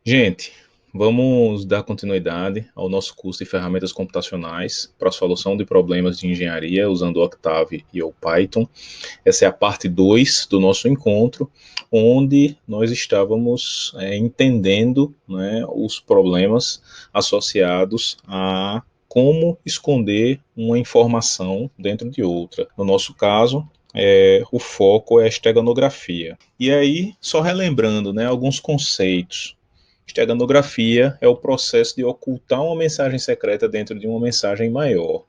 Gente, vamos dar continuidade ao nosso curso de ferramentas computacionais para a solução de problemas de engenharia usando o Octave e o Python. Essa é a parte 2 do nosso encontro, onde nós estávamos entendendo, né, os problemas associados a como esconder uma informação dentro de outra. No nosso caso, o foco é a esteganografia. E aí, só relembrando, né, alguns conceitos. Esteganografia é o processo de ocultar uma mensagem secreta dentro de uma mensagem maior,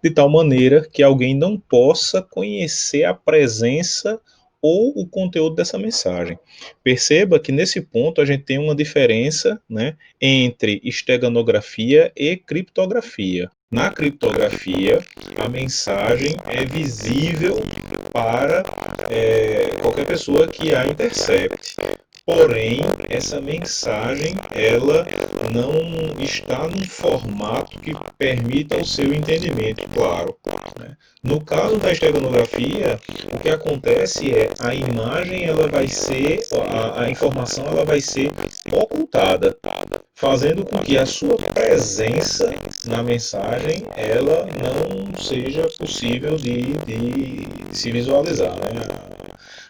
de tal maneira que alguém não possa conhecer a presença ou o conteúdo dessa mensagem. Perceba que nesse ponto a gente tem uma diferença, né, entre esteganografia e criptografia. Na criptografia, a mensagem é visível para qualquer pessoa que a intercepte. Porém, essa mensagem ela não está num formato que permita o seu entendimento, claro, né? No caso da esteganografia, o que acontece é a imagem ela vai ser a informação ela vai ser ocultada, fazendo com que a sua presença na mensagem ela não seja possível de se visualizar, né?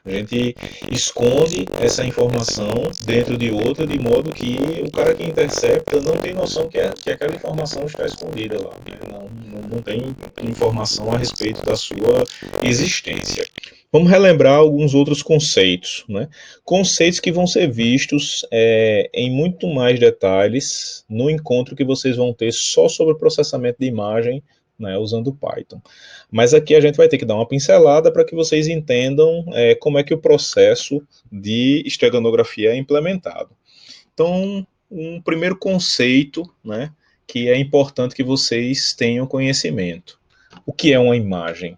A gente esconde essa informação dentro de outra, de modo que o cara que intercepta não tem noção que aquela informação está escondida lá. Né? Não tem informação a respeito da sua existência. Vamos relembrar alguns outros conceitos. Né? Conceitos que vão ser vistos em muito mais detalhes no encontro que vocês vão ter só sobre o processamento de imagem, né, usando o Python. Mas aqui a gente vai ter que dar uma pincelada para que vocês entendam como é que o processo de esteganografia é implementado. Então, um primeiro conceito, né, que é importante que vocês tenham conhecimento. O que é uma imagem?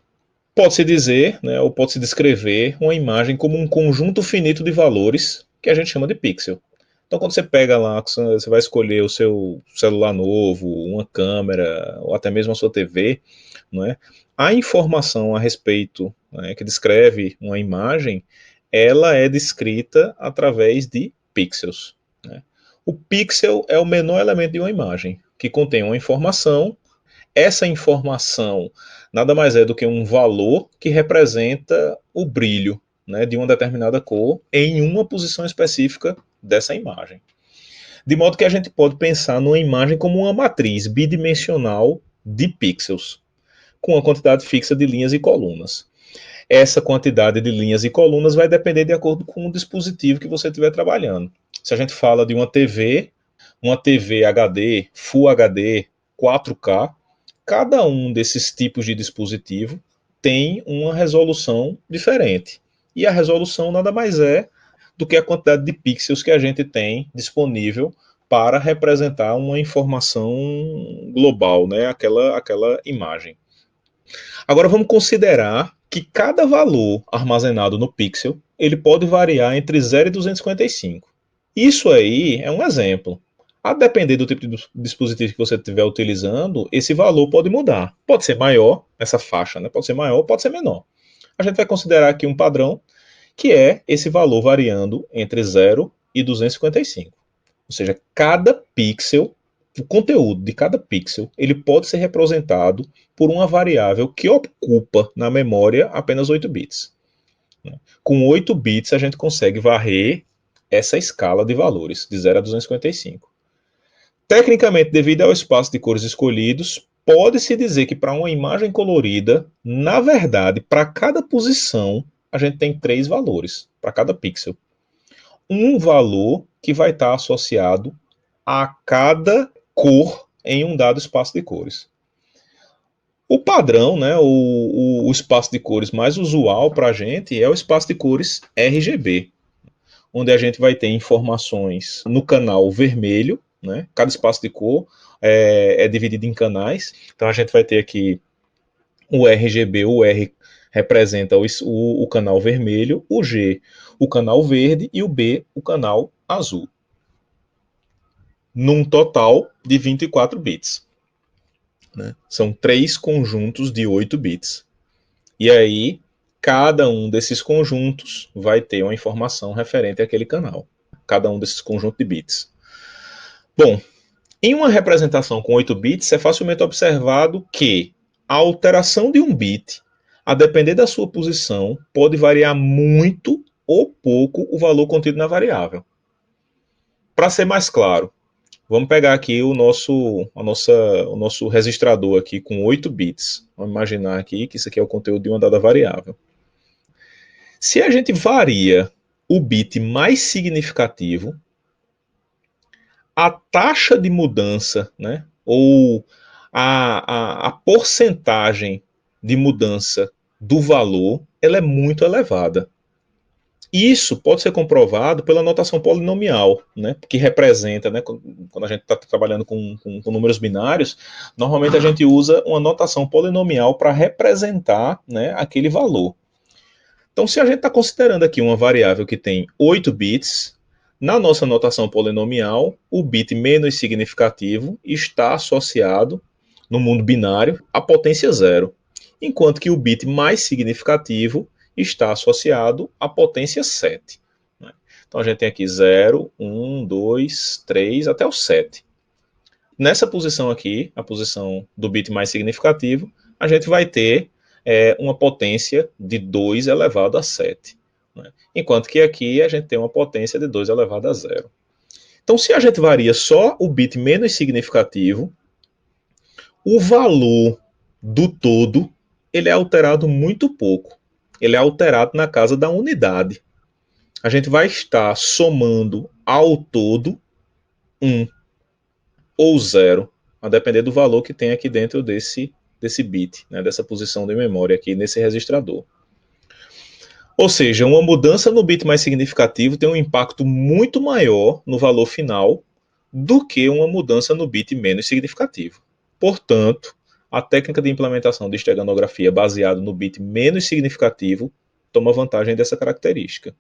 Pode-se dizer, né, ou pode-se descrever uma imagem como um conjunto finito de valores que a gente chama de pixel. Então, quando você pega lá, você vai escolher o seu celular novo, uma câmera, ou até mesmo a sua TV, não é? A informação a respeito, né, que descreve uma imagem, ela é descrita através de pixels. Né? O pixel é o menor elemento de uma imagem, que contém uma informação. Essa informação nada mais é do que um valor que representa o brilho, né, de uma determinada cor em uma posição específica dessa imagem. De modo que a gente pode pensar numa imagem como uma matriz bidimensional de pixels, com uma quantidade fixa de linhas e colunas. Essa quantidade de linhas e colunas vai depender de acordo com o dispositivo que você estiver trabalhando. Se a gente fala de uma TV HD, Full HD, 4K, cada um desses tipos de dispositivo tem uma resolução diferente. E a resolução nada mais é do que a quantidade de pixels que a gente tem disponível para representar uma informação global, né? Aquela imagem. Agora vamos considerar que cada valor armazenado no pixel ele pode variar entre 0 e 255. Isso aí é um exemplo. A depender do tipo de dispositivo que você estiver utilizando, esse valor pode mudar. Pode ser maior, essa faixa, né? Pode ser maior, pode ser menor. A gente vai considerar aqui um padrão, que é esse valor variando entre 0 e 255. Ou seja, cada pixel, o conteúdo de cada pixel, ele pode ser representado por uma variável que ocupa na memória apenas 8 bits. Com 8 bits a gente consegue varrer essa escala de valores, de 0 a 255. Tecnicamente, devido ao espaço de cores escolhidos, pode-se dizer que para uma imagem colorida, na verdade, para cada posição, a gente tem 3 valores, para cada pixel. Um valor que vai estar associado a cada cor em um dado espaço de cores. O padrão, né, o espaço de cores mais usual para a gente é o espaço de cores RGB, onde a gente vai ter informações no canal vermelho, né, cada espaço de cor é dividido em canais, então a gente vai ter aqui o RGB, o R representa o canal vermelho, o G o canal verde e o B o canal azul, num total de 24 bits. Né? São 3 conjuntos de 8 bits. E aí, cada um desses conjuntos vai ter uma informação referente àquele canal. Cada um desses conjuntos de bits. Bom, em uma representação com 8 bits, é facilmente observado que a alteração de um bit, a depender da sua posição, pode variar muito ou pouco o valor contido na variável. Para ser mais claro, vamos pegar aqui o nosso registrador aqui com 8 bits. Vamos imaginar aqui que isso aqui é o conteúdo de uma dada variável. Se a gente varia o bit mais significativo, a taxa de mudança, né, ou a porcentagem de mudança do valor, ela é muito elevada. Isso pode ser comprovado pela notação polinomial, né, que representa, né, quando a gente está trabalhando com números binários, normalmente a gente usa uma notação polinomial para representar, né, aquele valor. Então, se a gente está considerando aqui uma variável que tem 8 bits, na nossa notação polinomial, o bit menos significativo está associado, no mundo binário, à potência zero, enquanto que o bit mais significativo está associado à potência 7. Então a gente tem aqui 0, 1, 2, 3 até o 7. Nessa posição aqui, a posição do bit mais significativo, a gente vai ter uma potência de 2 elevado a 7. Né? Enquanto que aqui a gente tem uma potência de 2 elevado a 0. Então, se a gente varia só o bit menos significativo, o valor do todo ele é alterado muito pouco. Ele é alterado na casa da unidade. A gente vai estar somando ao todo 1 ou 0, a depender do valor que tem aqui dentro desse bit, né, dessa posição de memória aqui nesse registrador. Ou seja, uma mudança no bit mais significativo tem um impacto muito maior no valor final do que uma mudança no bit menos significativo. Portanto, a técnica de implementação de esteganografia baseada no bit menos significativo toma vantagem dessa característica.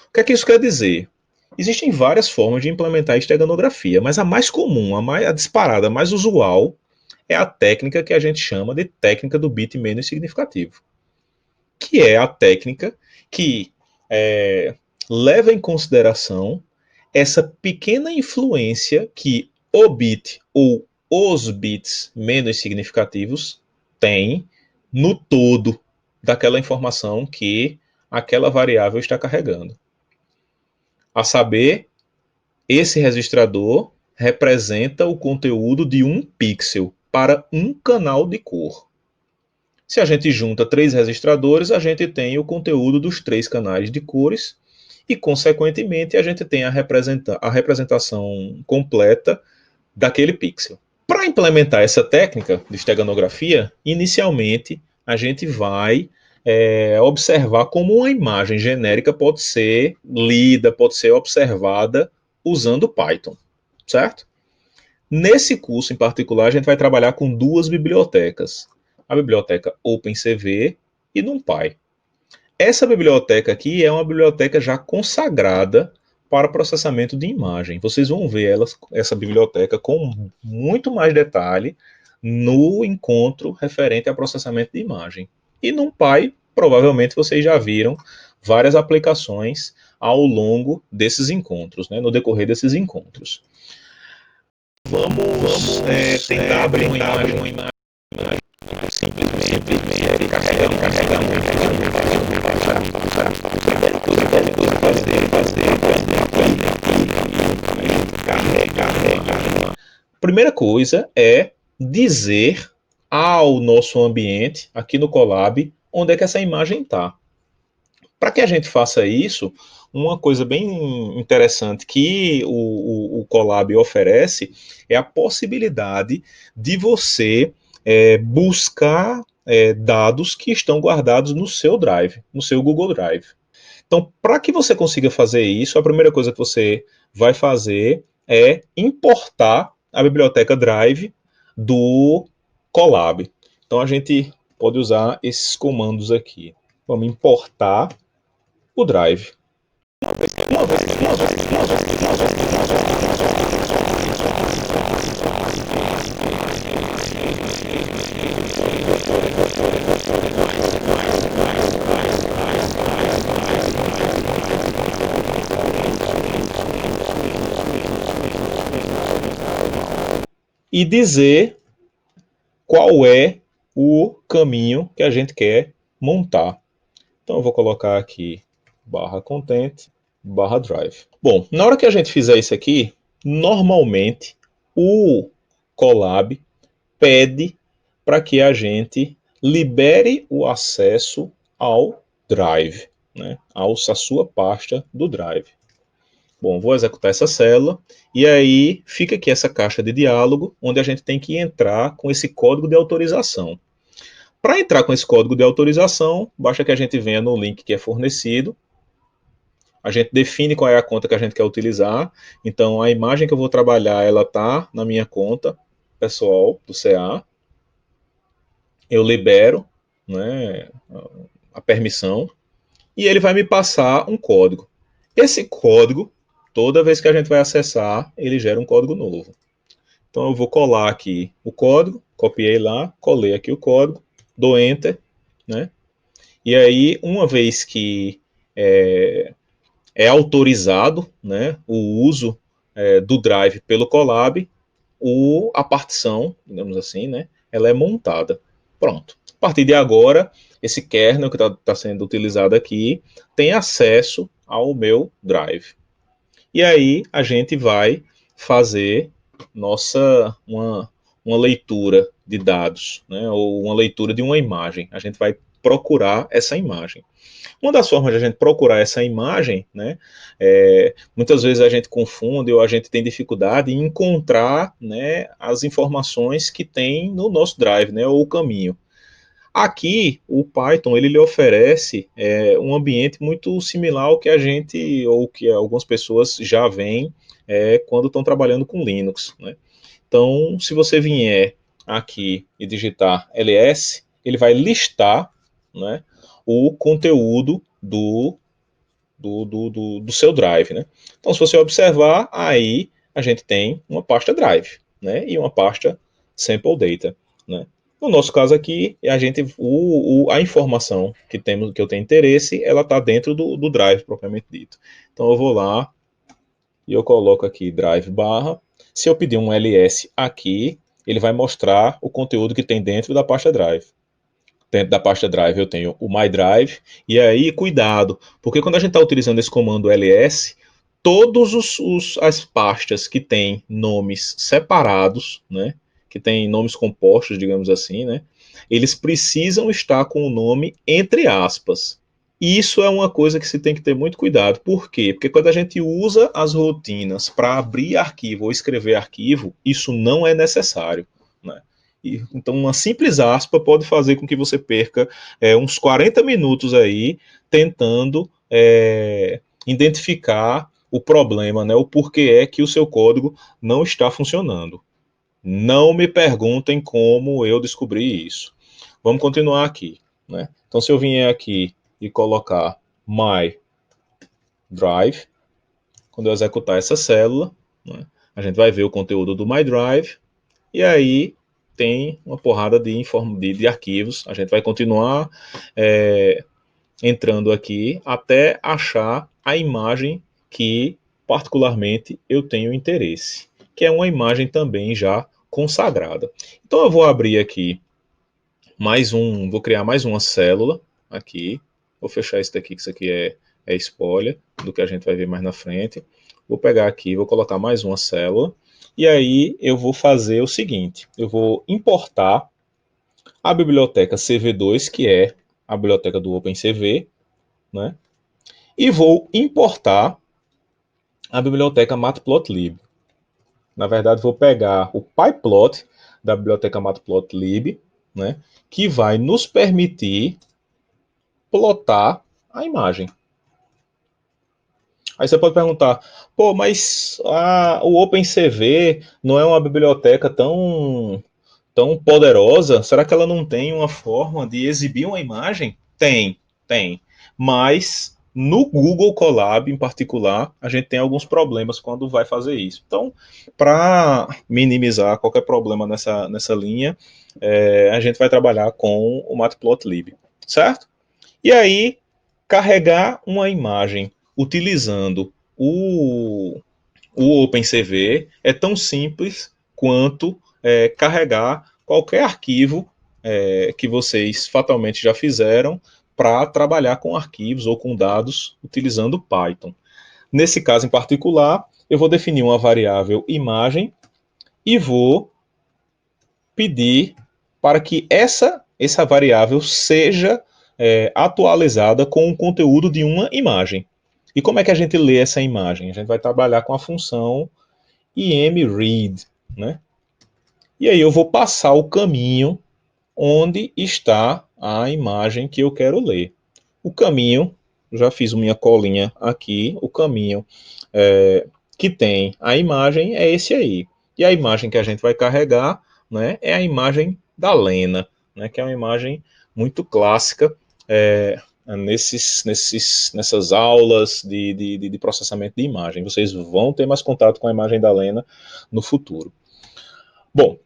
O que é que isso quer dizer? Existem várias formas de implementar a esteganografia, mas a mais comum, a disparada, a mais usual, é a técnica que a gente chama de técnica do bit menos significativo, que é a técnica que leva em consideração essa pequena influência que o bit ou os bits menos significativos têm no todo daquela informação que aquela variável está carregando. A saber, esse registrador representa o conteúdo de um pixel para um canal de cor. Se a gente junta 3 registradores, a gente tem o conteúdo dos 3 canais de cores e, consequentemente, a gente tem a representação completa daquele pixel. Para implementar essa técnica de esteganografia, inicialmente a gente vai observar como uma imagem genérica pode ser lida, pode ser observada usando Python, certo? Nesse curso em particular, a gente vai trabalhar com 2 bibliotecas, a biblioteca OpenCV e NumPy. Essa biblioteca aqui é uma biblioteca já consagrada para processamento de imagem. Vocês vão ver essa biblioteca com muito mais detalhe no encontro referente a processamento de imagem. E NumPy, provavelmente vocês já viram várias aplicações ao longo desses encontros, né, no decorrer desses encontros. Vamos tentar abrir uma imagem simplesmente carregar muito. Primeira coisa é dizer ao nosso ambiente, aqui no Colab, onde é que essa imagem está. Para que a gente faça isso, uma coisa bem interessante que o Colab oferece é a possibilidade de você buscar dados que estão guardados no seu Drive, no seu Google Drive. Então, para que você consiga fazer isso, a primeira coisa que você vai fazer é importar a biblioteca Drive do Colab. Então, a gente pode usar esses comandos aqui. Vamos importar o Drive. e dizer qual é o caminho que a gente quer montar. Então eu vou colocar aqui /content /drive. Bom, na hora que a gente fizer isso aqui, normalmente o Colab pede para que a gente libere o acesso ao Drive, né, à sua pasta do Drive. Bom, vou executar essa célula e aí fica aqui essa caixa de diálogo onde a gente tem que entrar com esse código de autorização. Para entrar com esse código de autorização, basta que a gente venha no link que é fornecido. A gente define qual é a conta que a gente quer utilizar. Então, a imagem que eu vou trabalhar, ela está na minha conta pessoal do CA. Eu libero, né, a permissão e ele vai me passar um código. Esse código, toda vez que a gente vai acessar, ele gera um código novo. Então eu vou colar aqui o código, copiei lá, colei aqui o código, dou Enter, né? E aí, uma vez que é autorizado, né, o uso do Drive pelo Colab, a partição, digamos assim, né, ela é montada. Pronto. A partir de agora, esse kernel que está sendo utilizado aqui tem acesso ao meu Drive. E aí a gente vai fazer uma leitura de dados, né, ou uma leitura de uma imagem. A gente vai procurar essa imagem. Uma das formas de a gente procurar essa imagem, né, muitas vezes a gente confunde ou a gente tem dificuldade em encontrar, né, as informações que tem no nosso Drive, né, ou o caminho. Aqui, o Python ele lhe oferece um ambiente muito similar ao que a gente, ou que algumas pessoas já veem quando estão trabalhando com Linux, né? Então, se você vier aqui e digitar ls, ele vai listar, né, o conteúdo do seu drive, né? Então, se você observar, aí a gente tem uma pasta drive, né, e uma pasta sample data, né? No nosso caso aqui, a informação que eu tenho interesse, ela está dentro do drive propriamente dito. Então eu vou lá e eu coloco aqui drive barra. Se eu pedir um ls aqui, ele vai mostrar o conteúdo que tem dentro da pasta drive. Dentro da pasta drive eu tenho o My Drive, e aí cuidado, porque quando a gente está utilizando esse comando ls, todas as pastas que têm nomes separados, né, que têm nomes compostos, digamos assim, né, eles precisam estar com o nome entre aspas. E isso é uma coisa que se tem que ter muito cuidado. Por quê? Porque quando a gente usa as rotinas para abrir arquivo ou escrever arquivo, isso não é necessário, né? Então, uma simples aspa pode fazer com que você perca uns 40 minutos aí tentando identificar o problema, né? O porquê é que o seu código não está funcionando. Não me perguntem como eu descobri isso. Vamos continuar aqui, né? Então, se eu vier aqui e colocar my drive, quando eu executar essa célula, né, a gente vai ver o conteúdo do my drive e aí tem uma porrada de arquivos. A gente vai continuar entrando aqui até achar a imagem que particularmente eu tenho interesse, que é uma imagem também já consagrada. Então eu vou abrir aqui vou criar mais uma célula aqui. Vou fechar isso daqui, que isso aqui é spoiler do que a gente vai ver mais na frente. Vou pegar aqui, vou colocar mais uma célula. E aí eu vou fazer o seguinte, eu vou importar a biblioteca CV2, que é a biblioteca do OpenCV, né? E vou importar a biblioteca Matplotlib. Na verdade, vou pegar o pyplot da biblioteca Matplotlib, né, que vai nos permitir plotar a imagem. Aí você pode perguntar, pô, mas o OpenCV não é uma biblioteca tão poderosa? Será que ela não tem uma forma de exibir uma imagem? Tem. Mas no Google Colab, em particular, a gente tem alguns problemas quando vai fazer isso. Então, para minimizar qualquer problema nessa linha, a gente vai trabalhar com o Matplotlib, certo? E aí, carregar uma imagem utilizando o OpenCV é tão simples quanto carregar qualquer arquivo que vocês fatalmente já fizeram para trabalhar com arquivos ou com dados utilizando Python. Nesse caso em particular, eu vou definir uma variável imagem e vou pedir para que essa variável seja atualizada com o conteúdo de uma imagem. E como é que a gente lê essa imagem? A gente vai trabalhar com a função imread, né? E aí eu vou passar o caminho onde está a imagem que eu quero ler. O caminho, já fiz minha colinha aqui, o caminho que tem a imagem é esse aí. E a imagem que a gente vai carregar, né, é a imagem da Lena, né, que é uma imagem muito clássica nessas aulas de processamento de imagem. Vocês vão ter mais contato com a imagem da Lena no futuro. Bom,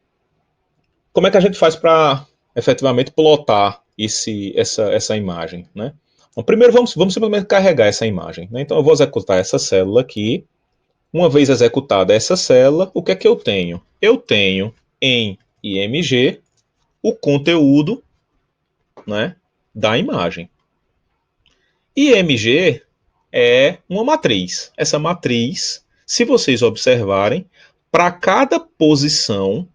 como é que a gente faz para efetivamente plotar essa imagem, né? Então, primeiro vamos simplesmente carregar essa imagem, né? Então eu vou executar essa célula aqui. Uma vez executada essa célula, o que é que eu tenho? Eu tenho em IMG o conteúdo, né, da imagem. IMG é uma matriz. Essa matriz, se vocês observarem, para cada posição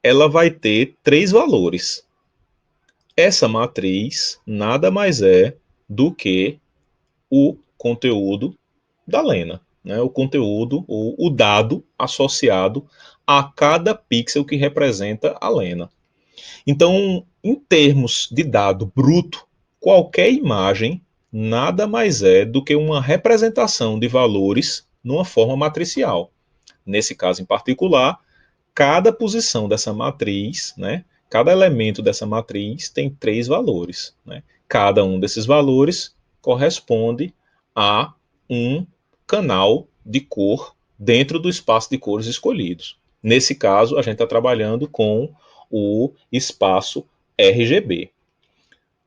ela vai ter 3 valores. Essa matriz nada mais é do que o conteúdo da Lena, né? O conteúdo, o dado associado a cada pixel que representa a Lena. Então, em termos de dado bruto, qualquer imagem nada mais é do que uma representação de valores numa forma matricial. Nesse caso em particular, cada posição dessa matriz, né, cada elemento dessa matriz tem 3 valores. Né? Cada um desses valores corresponde a um canal de cor dentro do espaço de cores escolhidos. Nesse caso, a gente está trabalhando com o espaço RGB.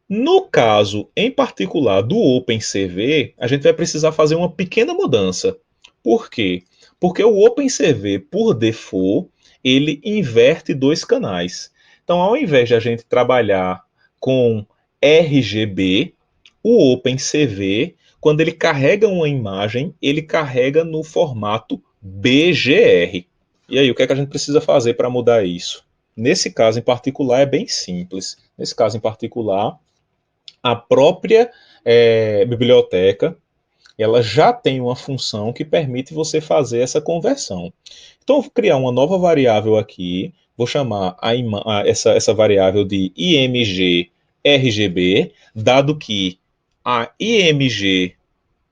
No caso, em particular, do OpenCV, a gente vai precisar fazer uma pequena mudança. Por quê? Porque o OpenCV, por default, ele inverte 2 canais. Então, ao invés de a gente trabalhar com RGB, o OpenCV, quando ele carrega uma imagem, ele carrega no formato BGR. E aí, o que é que a gente precisa fazer para mudar isso? Nesse caso em particular, é bem simples. Nesse caso em particular, a própria biblioteca ela já tem uma função que permite você fazer essa conversão. Então, eu vou criar uma nova variável aqui, vou chamar essa variável de img RGB, dado que a img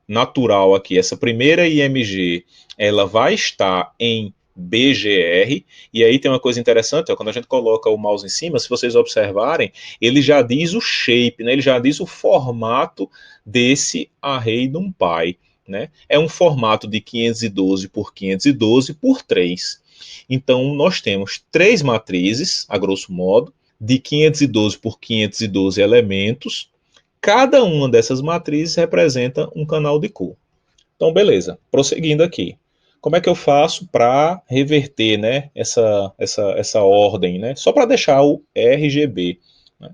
natural aqui, essa primeira img, ela vai estar em BGR, e aí tem uma coisa interessante, ó, quando a gente coloca o mouse em cima, se vocês observarem, ele já diz o shape, né, ele já diz o formato desse array NumPy. Né? É um formato de 512 por 512 por 3. Então, nós temos 3 matrizes, a grosso modo, de 512 por 512 elementos. Cada uma dessas matrizes representa um canal de cor. Então, beleza. Prosseguindo aqui. Como é que eu faço para reverter, né, essa ordem? Né? Só para deixar o RGB. Né?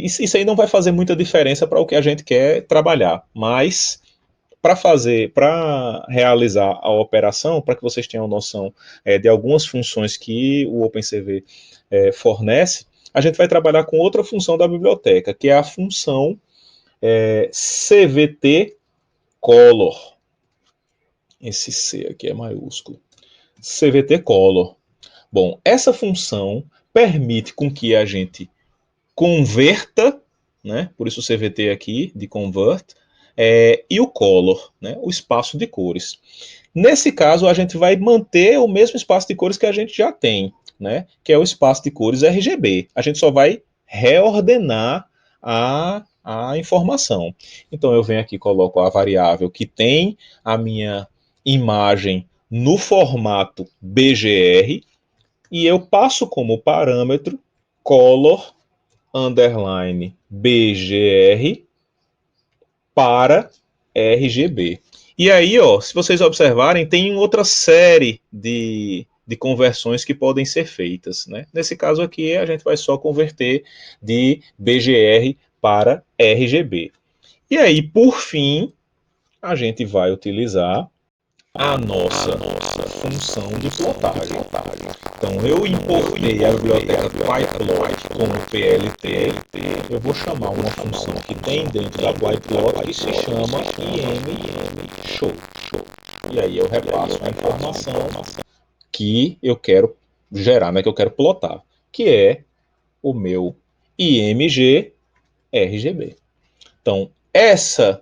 Isso aí não vai fazer muita diferença para o que a gente quer trabalhar, mas para realizar a operação, para que vocês tenham noção de algumas funções que o OpenCV fornece, a gente vai trabalhar com outra função da biblioteca, que é a função CVT color. Esse C aqui é maiúsculo. CVT color. Bom, essa função permite com que a gente converta, né, por isso o CVT aqui, de convert, e o color, né, o espaço de cores. Nesse caso, a gente vai manter o mesmo espaço de cores que a gente já tem, né, que é o espaço de cores RGB. A gente só vai reordenar a informação. Então, eu venho aqui e coloco a variável que tem a minha imagem no formato BGR e eu passo como parâmetro color underline BGR para RGB. E aí, ó, se vocês observarem, tem outra série de de conversões que podem ser feitas, né? Nesse caso aqui, a gente vai só converter de BGR para RGB. E aí, por fim, a gente vai utilizar a nossa função de plotagem. Então, eu importei a biblioteca PyPlot com o PLT. Eu vou chamar uma função que tem dentro da PyPlot que se chama IMShow. E aí eu repasso a informação que eu quero gerar, né, que eu quero plotar, que é o meu IMG RGB. Então, essa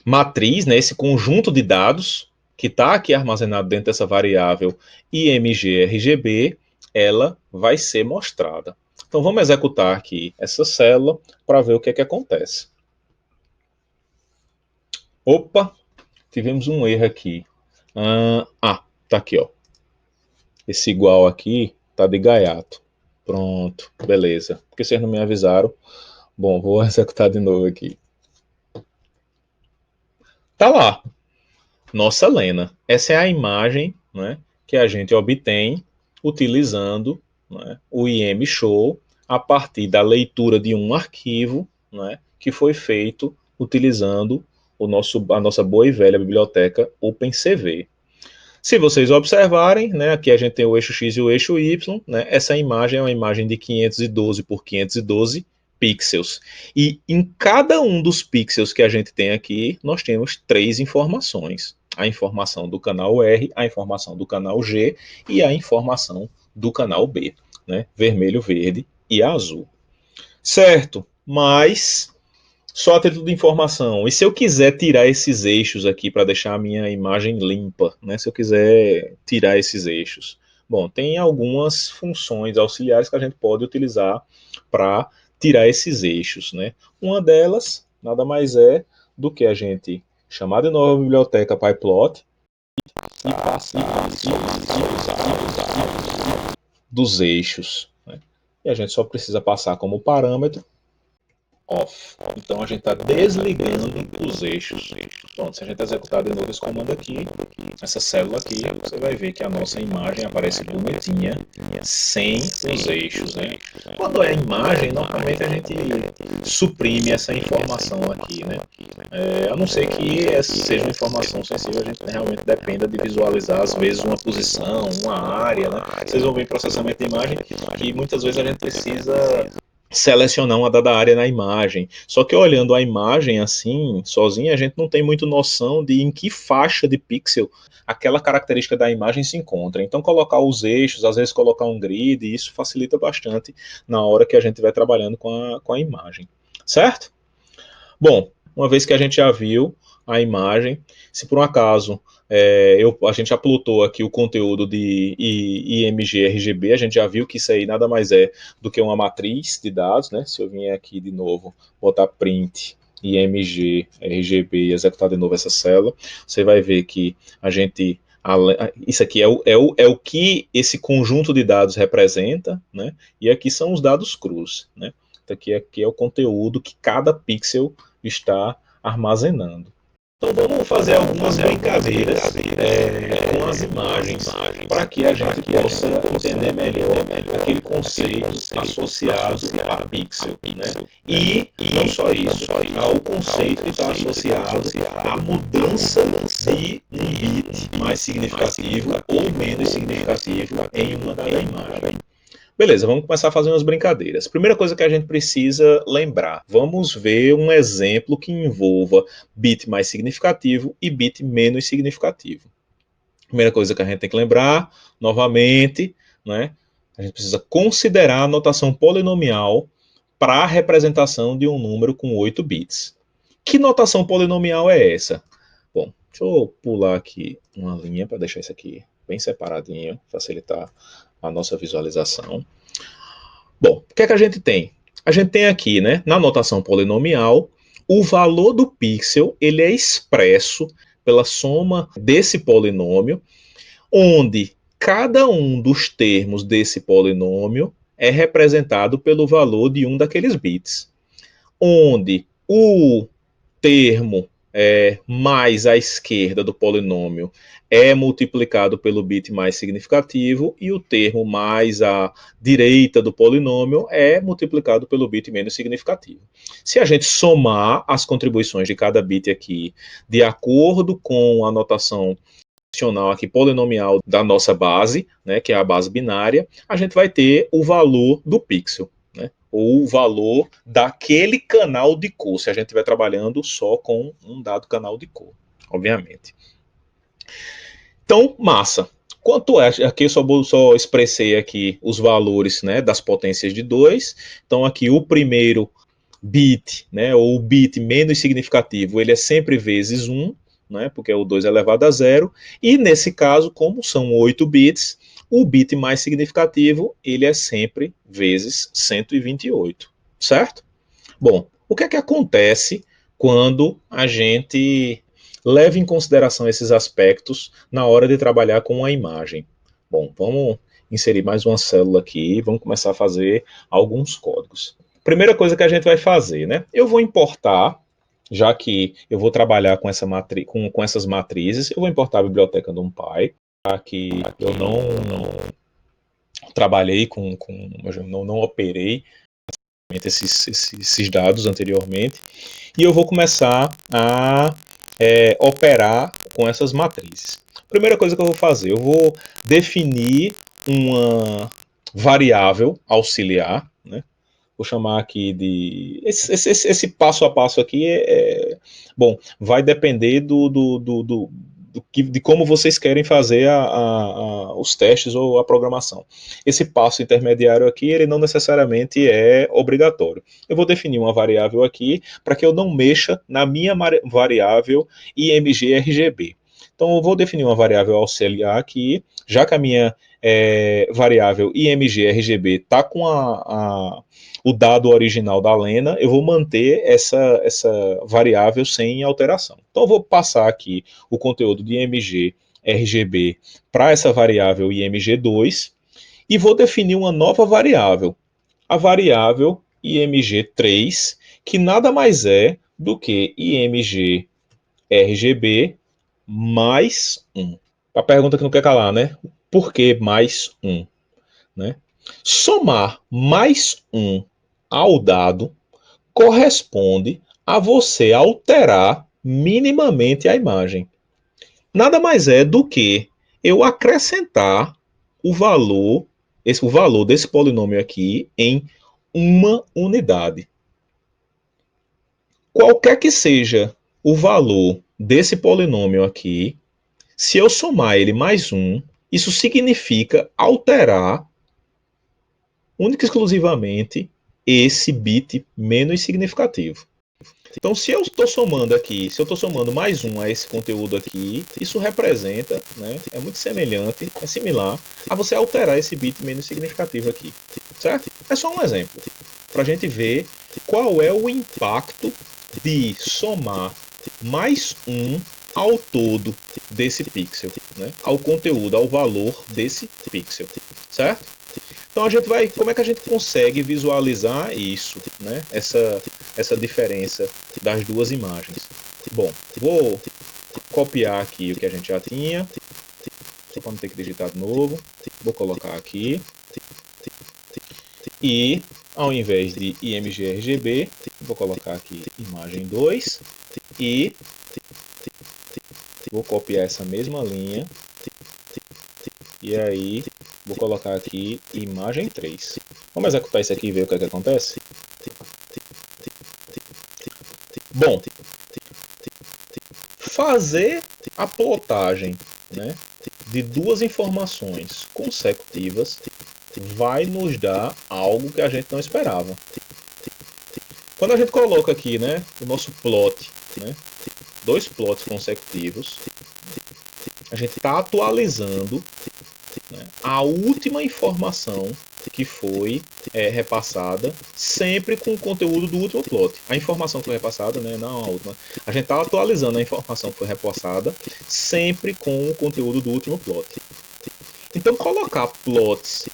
matriz, né, esse conjunto de dados que está aqui armazenado dentro dessa variável IMG-RGB, ela vai ser mostrada. Então, vamos executar aqui essa célula para ver o que é que acontece. Opa, tivemos um erro aqui. Tá aqui, ó. Esse igual aqui tá de gaiato. Pronto, beleza. Porque vocês não me avisaram. Bom, vou executar de novo aqui. Tá lá. Nossa Lena. Essa é a imagem, né, que a gente obtém utilizando, né, o IMShow a partir da leitura de um arquivo, né, que foi feito utilizando a nossa boa e velha biblioteca OpenCV. Se vocês observarem, né, aqui a gente tem o eixo X e o eixo Y, né, essa imagem é uma imagem de 512 por 512 pixels. E em cada um dos pixels que a gente tem aqui, nós temos 3 informações. A informação do canal R, a informação do canal G e a informação do canal B, né, vermelho, verde e azul. Certo, mas só a título de informação. E se eu quiser tirar esses eixos aqui para deixar a minha imagem limpa, né? Se eu quiser tirar esses eixos. Bom, tem algumas funções auxiliares que a gente pode utilizar para tirar esses eixos, né? Uma delas nada mais é do que a gente chamar de novo a biblioteca PyPlot e passar dos eixos, né? E a gente só precisa passar como parâmetro off. Então a gente está desligando os eixos. Pronto, se a gente executar de novo esse comando aqui, essa célula aqui, você vai ver que a nossa imagem aparece bonitinha, sem os eixos, né? Quando é imagem, normalmente a gente suprime essa informação aqui, né? A não ser que essa seja uma informação sensível, a gente realmente dependa de visualizar, às vezes, uma posição, uma área, né? Vocês vão ver em processamento de imagem que muitas vezes a gente precisa selecionar uma dada área na imagem. Só que olhando a imagem assim, sozinha, a gente não tem muito noção de em que faixa de pixel aquela característica da imagem se encontra. Então colocar os eixos, às vezes colocar um grid, isso facilita bastante na hora que a gente vai trabalhando com a imagem. Certo? Bom, uma vez que a gente já viu a imagem, se por um acaso a gente já plotou aqui o conteúdo de IMG RGB, a gente já viu que isso aí nada mais é do que uma matriz de dados, né? Se eu vier aqui de novo, botar print IMG RGB e executar de novo essa célula, você vai ver que a gente isso aqui é o que esse conjunto de dados representa, né? E aqui são os dados crus, né? Então aqui é o conteúdo que cada pixel está armazenando. Então vamos fazer algumas brincadeiras com as imagens para que a gente possa entender melhor aquele conceito associado a pixel, né? E não só isso, o conceito que está associado à mudança de um bit mais significativo ou menos significativo em uma dada imagem. Beleza, vamos começar a fazer umas brincadeiras. Primeira coisa que a gente precisa lembrar, vamos ver um exemplo que envolva bit mais significativo e bit menos significativo. Primeira coisa que a gente tem que lembrar, novamente, né, a gente precisa considerar a notação polinomial para a representação de um número com 8 bits. Que notação polinomial é essa? Bom, deixa eu pular aqui uma linha para deixar isso aqui bem separadinho, facilitar a nossa visualização. Bom, o que é que a gente tem? A gente tem aqui, né, na notação polinomial, o valor do pixel ele é expresso pela soma desse polinômio, onde cada um dos termos desse polinômio é representado pelo valor de um daqueles bits, onde o termo mais à esquerda do polinômio é multiplicado pelo bit mais significativo e o termo mais à direita do polinômio é multiplicado pelo bit menos significativo. Se a gente somar as contribuições de cada bit aqui de acordo com a notação funcional aqui polinomial da nossa base, né, que é a base binária, a gente vai ter o valor do pixel, né, ou o valor daquele canal de cor, se a gente estiver trabalhando só com um dado canal de cor, obviamente. Então, massa. Quanto é? Aqui eu só expressei aqui os valores, né, das potências de 2. Então, aqui o primeiro bit, né, ou o bit menos significativo, ele é sempre vezes 1, né, porque é o 2 elevado a 0. E nesse caso, como são 8 bits, o bit mais significativo, ele é sempre vezes 128, certo? Bom, o que é que acontece quando a gente leva em consideração esses aspectos na hora de trabalhar com a imagem? Bom, vamos inserir mais uma célula aqui e vamos começar a fazer alguns códigos. Primeira coisa que a gente vai fazer, né? Eu vou importar, já que eu vou trabalhar com, com essas matrizes, eu vou importar a biblioteca NumPy, já que eu não trabalhei não operei esses dados anteriormente, e eu vou começar a operar com essas matrizes. Primeira coisa que eu vou fazer, eu vou definir uma variável auxiliar, né? Vou chamar aqui de... Esse passo a passo aqui bom, vai depender de como vocês querem fazer os testes ou a programação. Esse passo intermediário aqui, ele não necessariamente é obrigatório. Eu vou definir uma variável aqui para que eu não mexa na minha variável IMG-RGB. Então, eu vou definir uma variável auxiliar aqui, já que a minha variável IMG-RGB está com o dado original da Lena, eu vou manter essa variável sem alteração. Então, eu vou passar aqui o conteúdo de IMG RGB para essa variável IMG2 e vou definir uma nova variável, a variável IMG3, que nada mais é do que IMG RGB mais 1. A pergunta que não quer calar, né? Por que mais 1? Né? Somar mais 1 ao dado corresponde a você alterar minimamente a imagem. Nada mais é do que eu acrescentar o valor desse polinômio aqui em uma unidade. Qualquer que seja o valor desse polinômio aqui, se eu somar ele mais 1, isso significa alterar única e exclusivamente esse bit menos significativo. Então, se eu estou somando aqui, se eu estou somando mais 1 a esse conteúdo aqui, isso representa, né, é muito semelhante, é similar a você alterar esse bit menos significativo aqui, certo? É só um exemplo, para a gente ver qual é o impacto de somar mais 1 ao todo desse pixel, né, ao conteúdo, ao valor desse pixel, certo? Então a gente vai, como é que a gente consegue visualizar isso, né? Essa diferença das duas imagens. Bom, vou copiar aqui o que a gente já tinha, para não ter que digitar de novo. Vou colocar aqui e ao invés de IMG-RGB, vou colocar aqui imagem 2 e vou copiar essa mesma linha e aí vou colocar aqui imagem 3. Vamos executar isso aqui e ver o que acontece? Bom, fazer a plotagem, né, de duas informações consecutivas vai nos dar algo que a gente não esperava. Quando a gente coloca aqui, né, o nosso plot, né, dois plots consecutivos, a gente está atualizando, né, a última informação que foi repassada, sempre com o conteúdo do último plot. A informação que foi repassada, né, não a última. A gente está atualizando a informação que foi repassada, sempre com o conteúdo do último plot. Então, colocar plots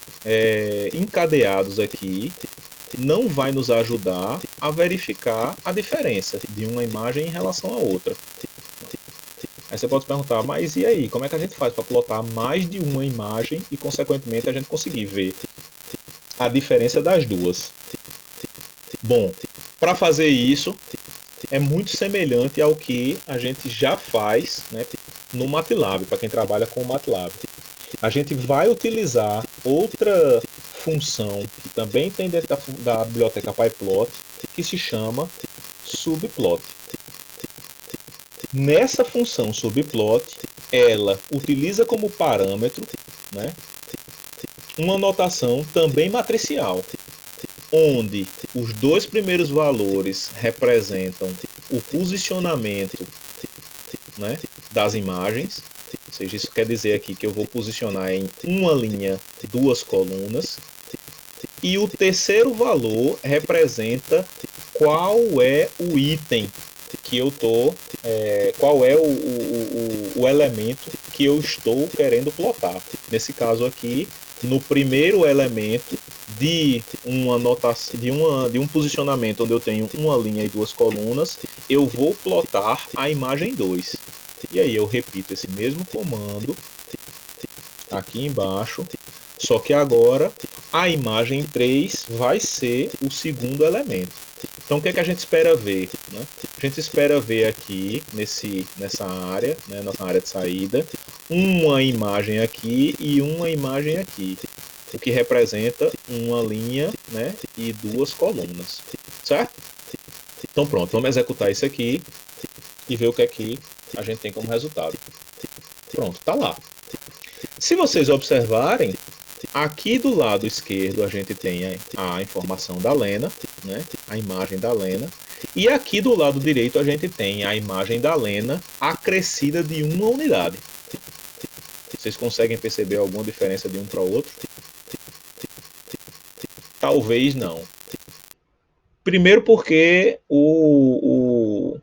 encadeados aqui não vai nos ajudar a verificar a diferença de uma imagem em relação à outra. Aí você pode perguntar, mas e aí, como é que a gente faz para plotar mais de uma imagem e, consequentemente, a gente conseguir ver a diferença das duas? Bom, para fazer isso, é muito semelhante ao que a gente já faz, né, no MATLAB, para quem trabalha com o MATLAB. A gente vai utilizar outra função que também tem dentro da biblioteca PyPlot, que se chama subplot. Nessa função subplot, ela utiliza como parâmetro, né, uma notação também matricial, onde os dois primeiros valores representam o posicionamento, né, das imagens. Ou seja, isso quer dizer aqui que eu vou posicionar em uma linha duas colunas. E o terceiro valor representa qual é o item que eu estou, qual é o elemento que eu estou querendo plotar. Nesse caso aqui, no primeiro elemento de uma notação, de um posicionamento onde eu tenho uma linha e duas colunas, eu vou plotar a imagem 2. E aí eu repito esse mesmo comando aqui embaixo, só que agora a imagem 3 vai ser o segundo elemento. Então o que é que a gente espera ver? Né? A gente espera ver aqui nessa área, né, nessa área de saída, uma imagem aqui e uma imagem aqui, o que representa uma linha, né, e duas colunas, certo? Então pronto, vamos executar isso aqui e ver o que é que a gente tem como resultado. Pronto, tá lá. Se vocês observarem, aqui do lado esquerdo a gente tem a informação da Lena, né, a imagem da Lena, e aqui do lado direito a gente tem a imagem da Lena acrescida de uma unidade. Vocês conseguem perceber alguma diferença de um para o outro? Talvez não. Primeiro porque o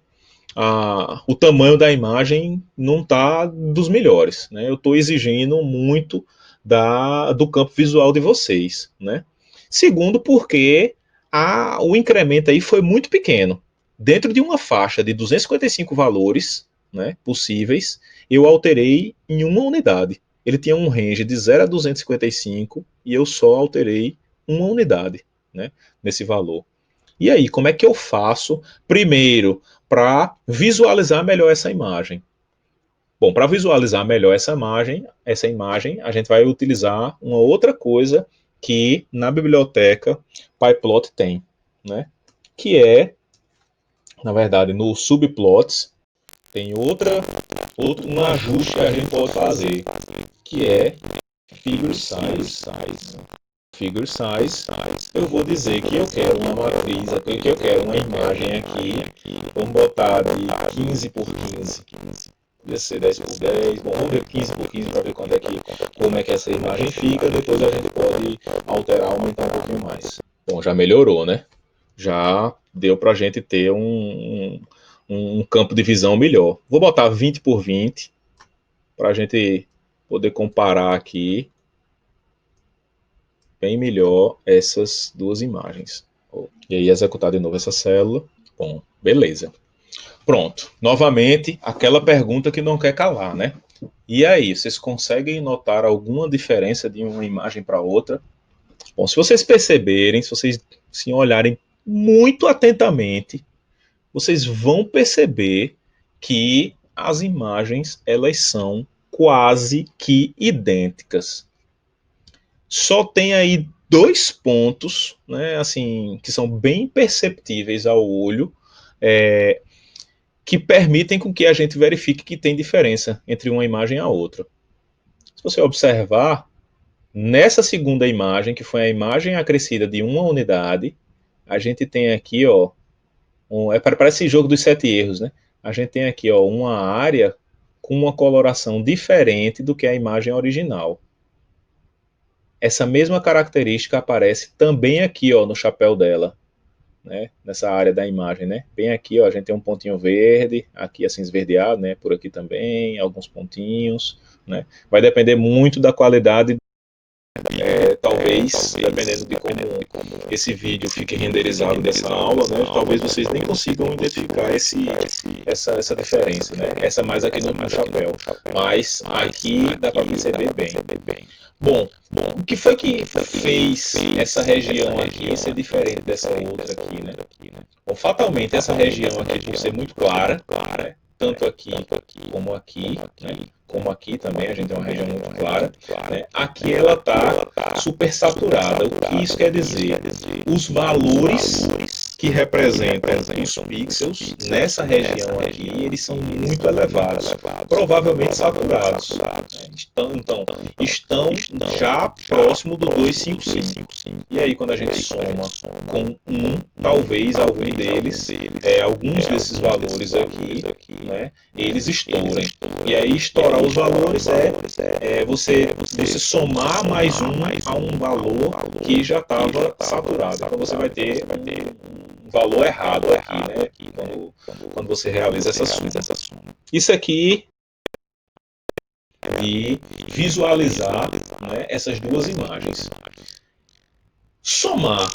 tamanho da imagem não está dos melhores, né? Eu estou exigindo muito do campo visual de vocês, né? Segundo, porque o incremento aí foi muito pequeno. Dentro de uma faixa de 255 valores, né, possíveis, eu alterei em uma unidade. Ele tinha um range de 0 a 255 e eu só alterei uma unidade, né, nesse valor. E aí, como é que eu faço, primeiro, para visualizar melhor essa imagem? Bom, para visualizar melhor essa imagem, a gente vai utilizar uma outra coisa que na biblioteca PyPlot tem, né? Que é, na verdade, no subplots, tem um ajuste que a gente pode fazer, que é figure size. Figure size, eu vou dizer que eu quero uma matriz, que eu quero uma imagem aqui, vamos botar de 15 por 15, podia ser 10 por 10, bom, vamos ver 15 por 15 para ver como é que essa imagem fica, depois a gente pode alterar, aumentar um pouquinho mais. Bom, já melhorou, né? Já deu para a gente ter um campo de visão melhor. Vou botar 20 por 20, para a gente poder comparar aqui bem melhor essas duas imagens. E aí executar de novo essa célula. Bom, beleza. Pronto. Novamente, aquela pergunta que não quer calar, né? E aí, vocês conseguem notar alguma diferença de uma imagem para outra? Bom, se vocês perceberem, se vocês olharem muito atentamente, vocês vão perceber que as imagens elas são quase que idênticas. Só tem aí dois pontos, né, assim, que são bem perceptíveis ao olho, que permitem com que a gente verifique que tem diferença entre uma imagem e a outra. Se você observar, nessa segunda imagem, que foi a imagem acrescida de uma unidade, a gente tem aqui, ó, parece jogo dos 7 erros, né? A gente tem aqui, ó, uma área com uma coloração diferente do que a imagem original. Essa mesma característica aparece também aqui, ó, no chapéu dela, né? Nessa área da imagem, né? Bem aqui, ó, a gente tem um pontinho verde, aqui assim esverdeado, né? Por aqui também, alguns pontinhos, né? Vai depender muito da qualidade Talvez, dependendo de como esse vídeo fique renderizado dessa aula, né, talvez vocês nem consigam identificar essa diferença, né? Essa mais aqui no chapéu, mas aqui dá para perceber bem. Bom, o que foi que fez essa região aqui ser diferente dessa outra aqui, né? Bom, fatalmente essa região aqui, por ser muito clara, né? Tanto aqui como aqui, né? Como aqui também a gente tem uma região muito clara, né? Aqui ela está supersaturada. O que isso quer dizer? Os valores que representam os pixels nessa região aqui, eles são muito elevados, provavelmente saturados. Então, estão já próximo do 255. E aí, quando a gente soma com talvez alguns desses valores aqui, né, eles estourem. E aí, estourar os valores você somar mais a um valor que já estava saturado. Então, você vai ter um valor errado aqui, né, quando você realiza essa soma. Isso aqui de visualizar, né, essas duas imagens. Somar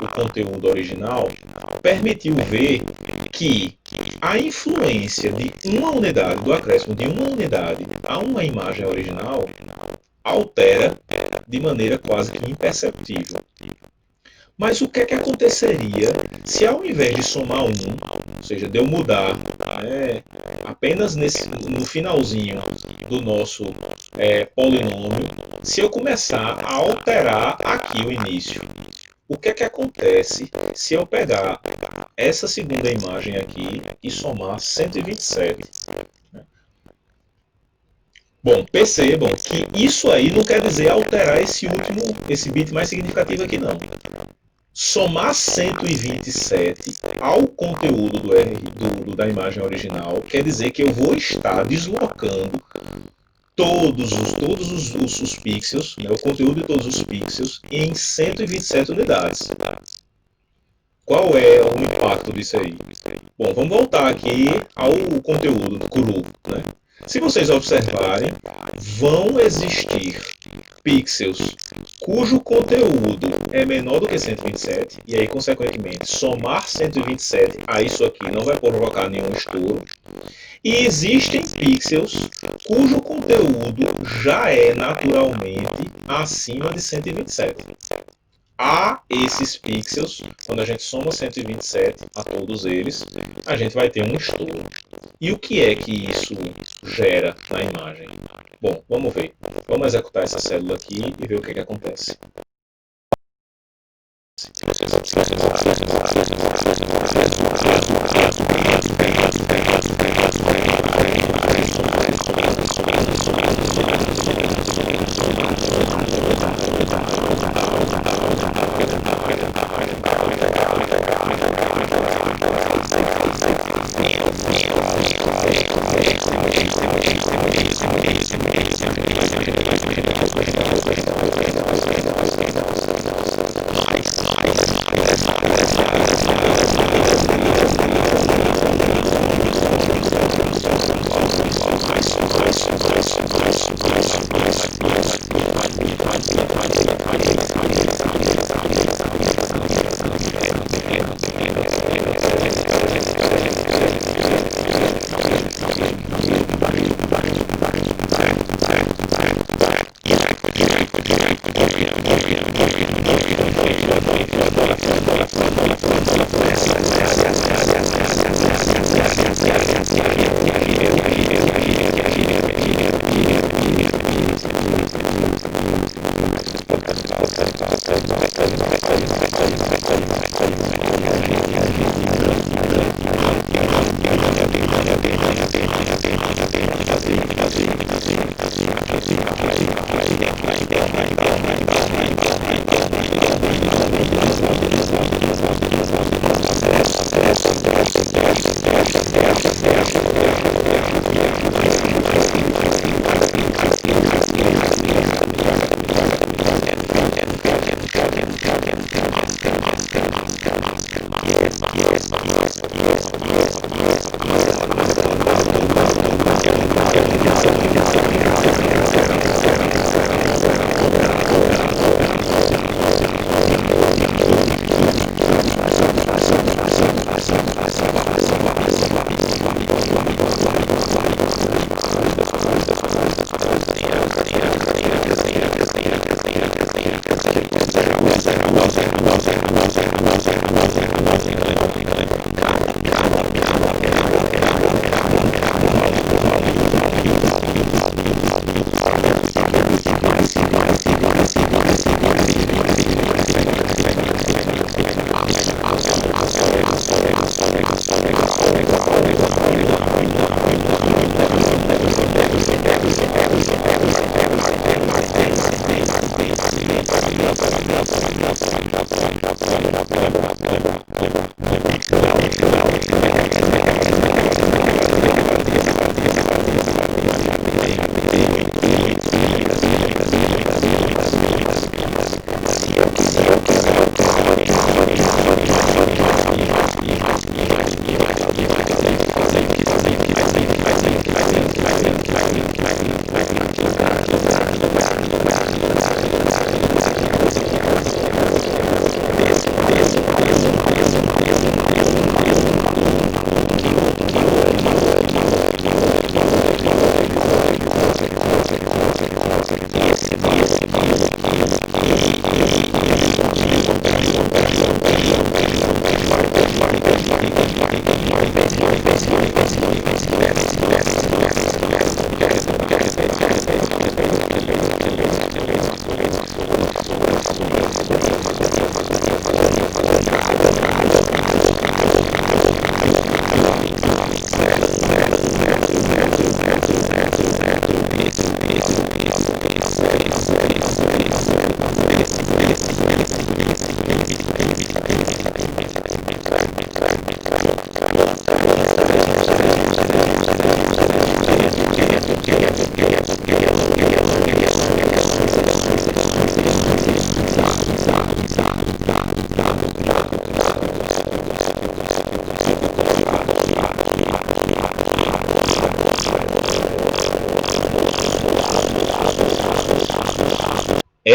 o conteúdo original permitiu ver que a influência de uma unidade, do acréscimo de uma unidade a uma imagem original, altera de maneira quase que imperceptível. Mas o que é que aconteceria se ao invés de somar ou seja, de eu mudar apenas no finalzinho do nosso polinômio, se eu começar a alterar aqui o início? O que é que acontece se eu pegar essa segunda imagem aqui e somar 127? Bom, percebam que isso aí não quer dizer alterar esse bit mais significativo aqui não. Somar 127 ao conteúdo da imagem original quer dizer que eu vou estar deslocando todos os pixels, né, o conteúdo de todos os pixels, em 127 unidades. Qual é o impacto disso aí? Bom, vamos voltar aqui ao conteúdo cru, né? Se vocês observarem, vão existir pixels cujo conteúdo é menor do que 127, e aí, consequentemente, somar 127 a isso aqui não vai provocar nenhum estouro. E existem pixels cujo conteúdo já é naturalmente acima de 127. A esses pixels, quando a gente soma 127 a todos eles, a gente vai ter um estouro. E o que é que isso gera na imagem? Bom, vamos ver. Vamos executar essa célula aqui e ver o que é que acontece.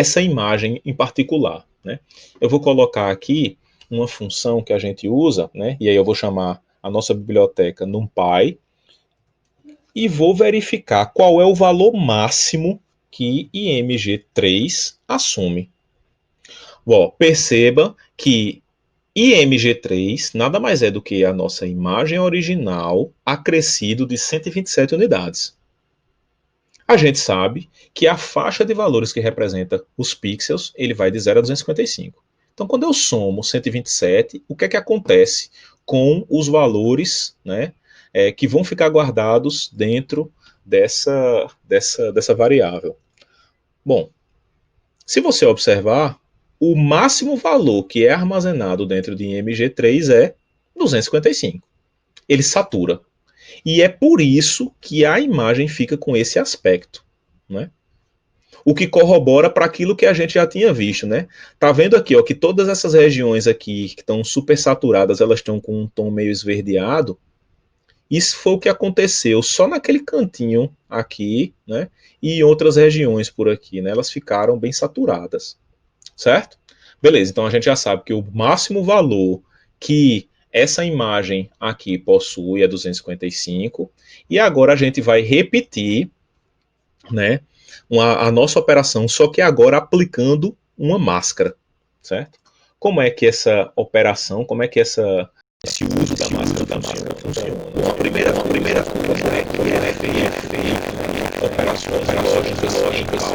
essa imagem em particular, né? Eu vou colocar aqui uma função que a gente usa, né? E aí eu vou chamar a nossa biblioteca NumPy e vou verificar qual é o valor máximo que img3 assume. Bom, perceba que img3 nada mais é do que a nossa imagem original acrescido de 127 unidades. A gente sabe que a faixa de valores que representa os pixels, ele vai de 0 a 255. Então, quando eu somo 127, o que é que acontece com os valores, né, que vão ficar guardados dentro dessa variável? Bom, se você observar, o máximo valor que é armazenado dentro de img3 é 255. Ele satura. E é por isso que a imagem fica com esse aspecto, né? O que corrobora para aquilo que a gente já tinha visto, né? Tá vendo aqui, ó, que todas essas regiões aqui que estão super saturadas, elas estão com um tom meio esverdeado. Isso foi o que aconteceu só naquele cantinho aqui, né? E em outras regiões por aqui, né? Elas ficaram bem saturadas, certo? Beleza, então a gente já sabe que o máximo valor que essa imagem aqui possui é 255. E agora a gente vai repetir, né, a nossa operação, só que agora aplicando uma máscara, certo? Como é que essa operação, como é que esse uso da máscara funciona? Bom, a primeira coisa é que é feita operações lógicas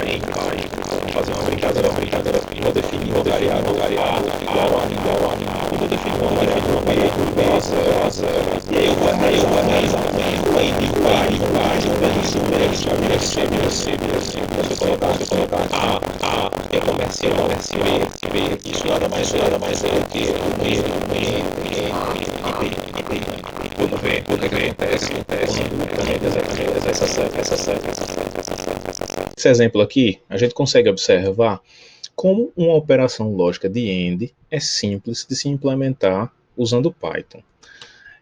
em Python. Vamos fazer uma brincadeira, vou definir uma variável igual a, vou definir uma variável b igual a 0, e aí eu vou analisar o n você colocar A é comercial, B, isso nada mais é do que o Vamos ver o que acontece esse exemplo aqui, a gente consegue observar como uma operação lógica de AND é simples de se implementar usando Python.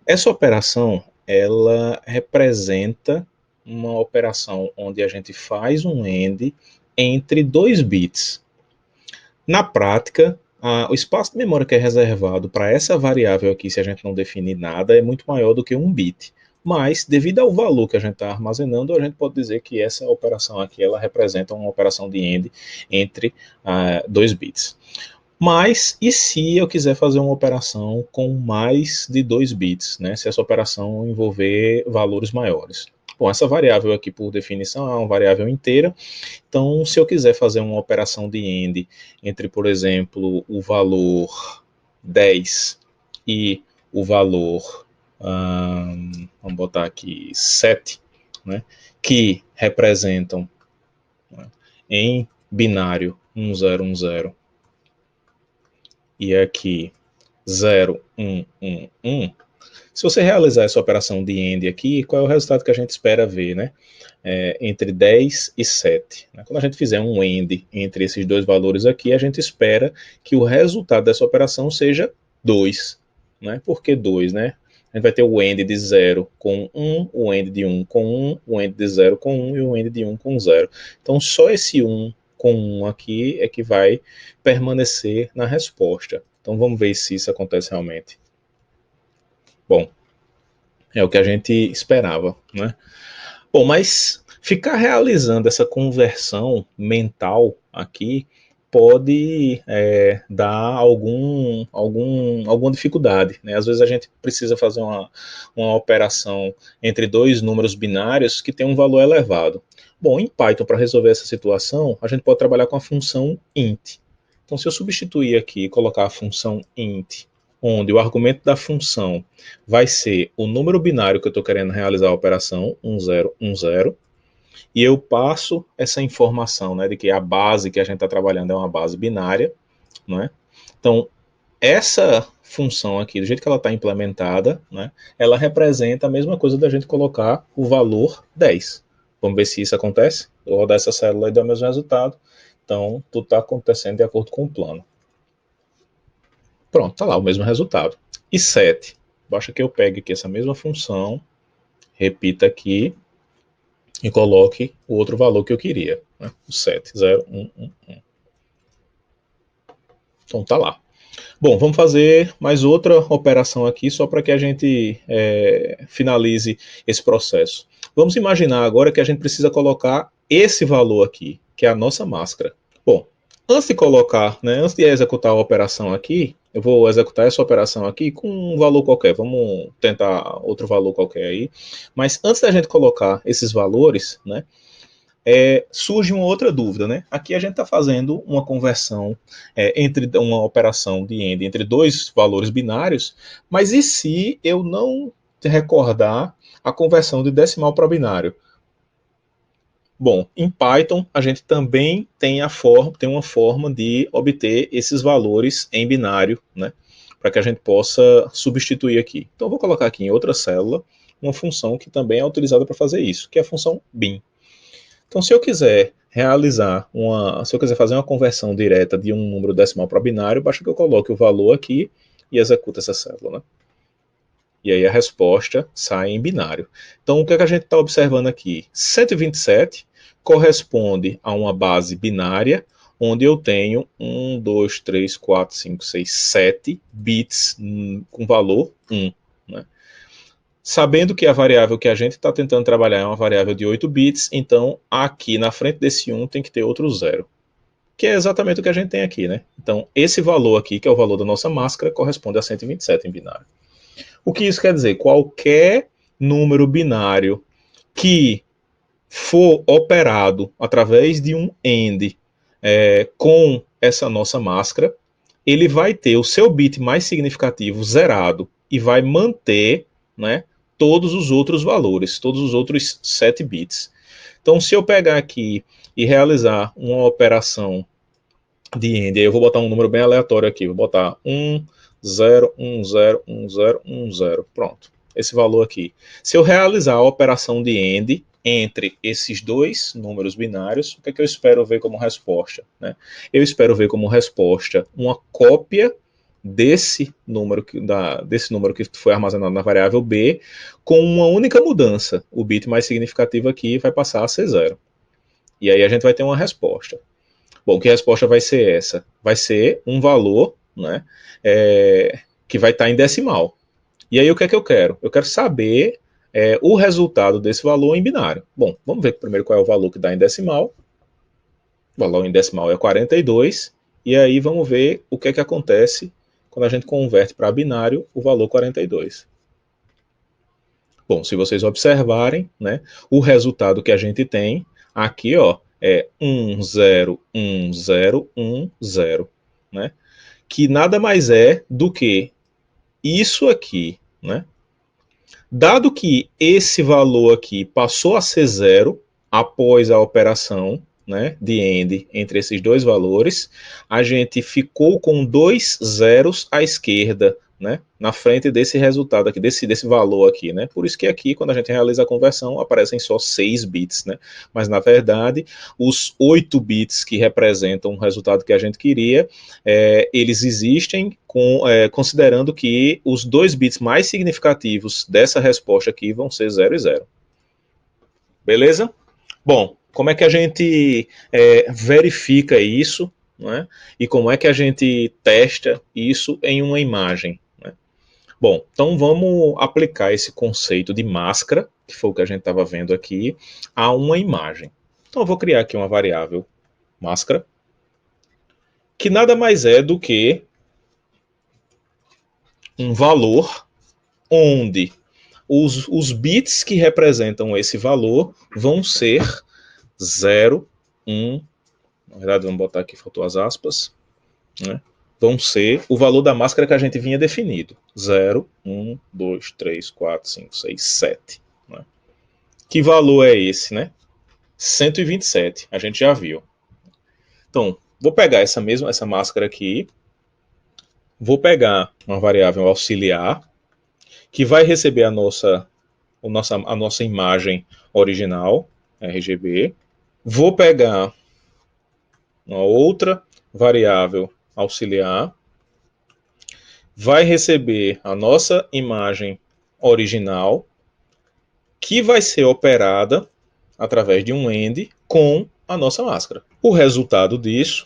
Essa operação, ela representa uma operação onde a gente faz um AND entre 2 bits. Na prática, o espaço de memória que é reservado para essa variável aqui, se a gente não definir nada, é muito maior do que 1 bit. Mas, devido ao valor que a gente está armazenando, a gente pode dizer que essa operação aqui ela representa uma operação de AND entre 2 bits. Mas, e se eu quiser fazer uma operação com mais de 2 bits, né? Se essa operação envolver valores maiores? Bom, essa variável aqui, por definição, é uma variável inteira. Então, se eu quiser fazer uma operação de AND entre, por exemplo, o valor 10 e o valor, vamos botar aqui, 7, né? Que representam, né, em binário 1010, e aqui 0, 1, 1, 1. Se você realizar essa operação de AND aqui, qual é o resultado que a gente espera ver, né? Entre 10 e 7. Quando a gente fizer um AND entre esses dois valores aqui, a gente espera que o resultado dessa operação seja 2. Né? Por que 2? Né? A gente vai ter o AND de 0 com 1, o AND de 1 com 1, o AND de 0 com 1 e o AND de 1 com 0. Então, só esse 1 com 1 aqui é que vai permanecer na resposta. Então, vamos ver se isso acontece realmente. Bom, é o que a gente esperava, né? Bom, mas ficar realizando essa conversão mental aqui pode dar alguma dificuldade, né? Às vezes a gente precisa fazer uma operação entre dois números binários que tem um valor elevado. Bom, em Python, para resolver essa situação, a gente pode trabalhar com a função int. Então, se eu substituir aqui e colocar a função int, onde o argumento da função vai ser o número binário que eu estou querendo realizar a operação, 1010, e eu passo essa informação, né, de que a base que a gente está trabalhando é uma base binária, né? Então, essa função aqui, do jeito que ela está implementada, né, ela representa a mesma coisa da gente colocar o valor 10. Vamos ver se isso acontece? Eu vou rodar essa célula e dar o mesmo resultado. Então, tudo está acontecendo de acordo com o plano. Pronto, está lá o mesmo resultado. E 7. Basta que eu pegue aqui essa mesma função, repita aqui e coloque o outro valor que eu queria. Né? O 7, 0, 1, 1, 1. Então tá lá. Bom, vamos fazer mais outra operação aqui, só para que a gente finalize esse processo. Vamos imaginar agora que a gente precisa colocar esse valor aqui, que é a nossa máscara. Bom, antes de colocar, né, antes de executar a operação aqui, eu vou executar essa operação aqui com um valor qualquer. Vamos tentar outro valor qualquer aí. Mas antes da gente colocar esses valores, né, surge uma outra dúvida, né? Aqui a gente está fazendo uma conversão entre uma operação de AND entre dois valores binários, mas e se eu não recordar a conversão de decimal para binário? Bom, em Python a gente também tem uma forma de obter esses valores em binário, né? Para que a gente possa substituir aqui. Então eu vou colocar aqui em outra célula uma função que também é utilizada para fazer isso, que é a função bin. Então, se eu quiser fazer uma conversão direta de um número decimal para binário, basta que eu coloque o valor aqui e execute essa célula, né? E aí a resposta sai em binário. Então, o que é que a gente está observando aqui? 127 corresponde a uma base binária, onde eu tenho 1, 2, 3, 4, 5, 6, 7 bits com valor 1. Né? Sabendo que a variável que a gente está tentando trabalhar é uma variável de 8 bits, então aqui na frente desse 1 tem que ter outro 0. Que é exatamente o que a gente tem aqui, né? Então, esse valor aqui, que é o valor da nossa máscara, corresponde a 127 em binário. O que isso quer dizer? Qualquer número binário que for operado através de um AND com essa nossa máscara, ele vai ter o seu bit mais significativo zerado e vai manter, né, todos os outros valores, todos os outros 7 bits. Então, se eu pegar aqui e realizar uma operação de AND, eu vou botar um número bem aleatório aqui, vou botar 1, 0, 1, 0, 1, 0, 1, 0. Pronto, esse valor aqui. Se eu realizar a operação de AND entre esses dois números binários, o que é que eu espero ver como resposta? Né? Eu espero ver como resposta uma cópia desse número que foi armazenado na variável B, com uma única mudança. O bit mais significativo aqui vai passar a ser 0. E aí a gente vai ter uma resposta. Bom, que resposta vai ser essa? Vai ser um valor, né, que vai estar em decimal. E aí o que é que eu quero? Eu quero saber o resultado desse valor em binário. Bom, vamos ver primeiro qual é o valor que dá em decimal. O valor em decimal é 42. E aí vamos ver o que é que acontece quando a gente converte para binário o valor 42. Bom, se vocês observarem, né, o resultado que a gente tem aqui, ó, é 101010, né, que nada mais é do que isso aqui, né? Dado que esse valor aqui passou a ser 0 após a operação, né, de AND entre esses dois valores, a gente ficou com 2 zeros à esquerda, né, na frente desse resultado aqui, desse valor aqui, né? Por isso que aqui, quando a gente realiza a conversão, aparecem só 6 bits, né? Mas, na verdade, os 8 bits que representam o resultado que a gente queria, eles existem considerando que os 2 bits mais significativos dessa resposta aqui vão ser 0 e 0. Beleza? Bom, como é que a gente verifica isso, né? E como é que a gente testa isso em uma imagem? Né? Bom, então vamos aplicar esse conceito de máscara, que foi o que a gente estava vendo aqui, a uma imagem. Então eu vou criar aqui uma variável máscara, que nada mais é do que um valor onde os bits que representam esse valor vão ser 0, 1, na verdade vamos botar aqui, faltou as aspas, né? Vão ser o valor da máscara que a gente vinha definido. 0, 1, 2, 3, 4, 5, 6, 7. Né? Que valor é esse, né? 127, a gente já viu. Então, vou pegar essa máscara aqui, vou pegar uma variável auxiliar, que vai receber a nossa imagem original, RGB. Vou pegar uma outra variável auxiliar, vai receber a nossa imagem original, que vai ser operada através de um AND com a nossa máscara. O resultado disso,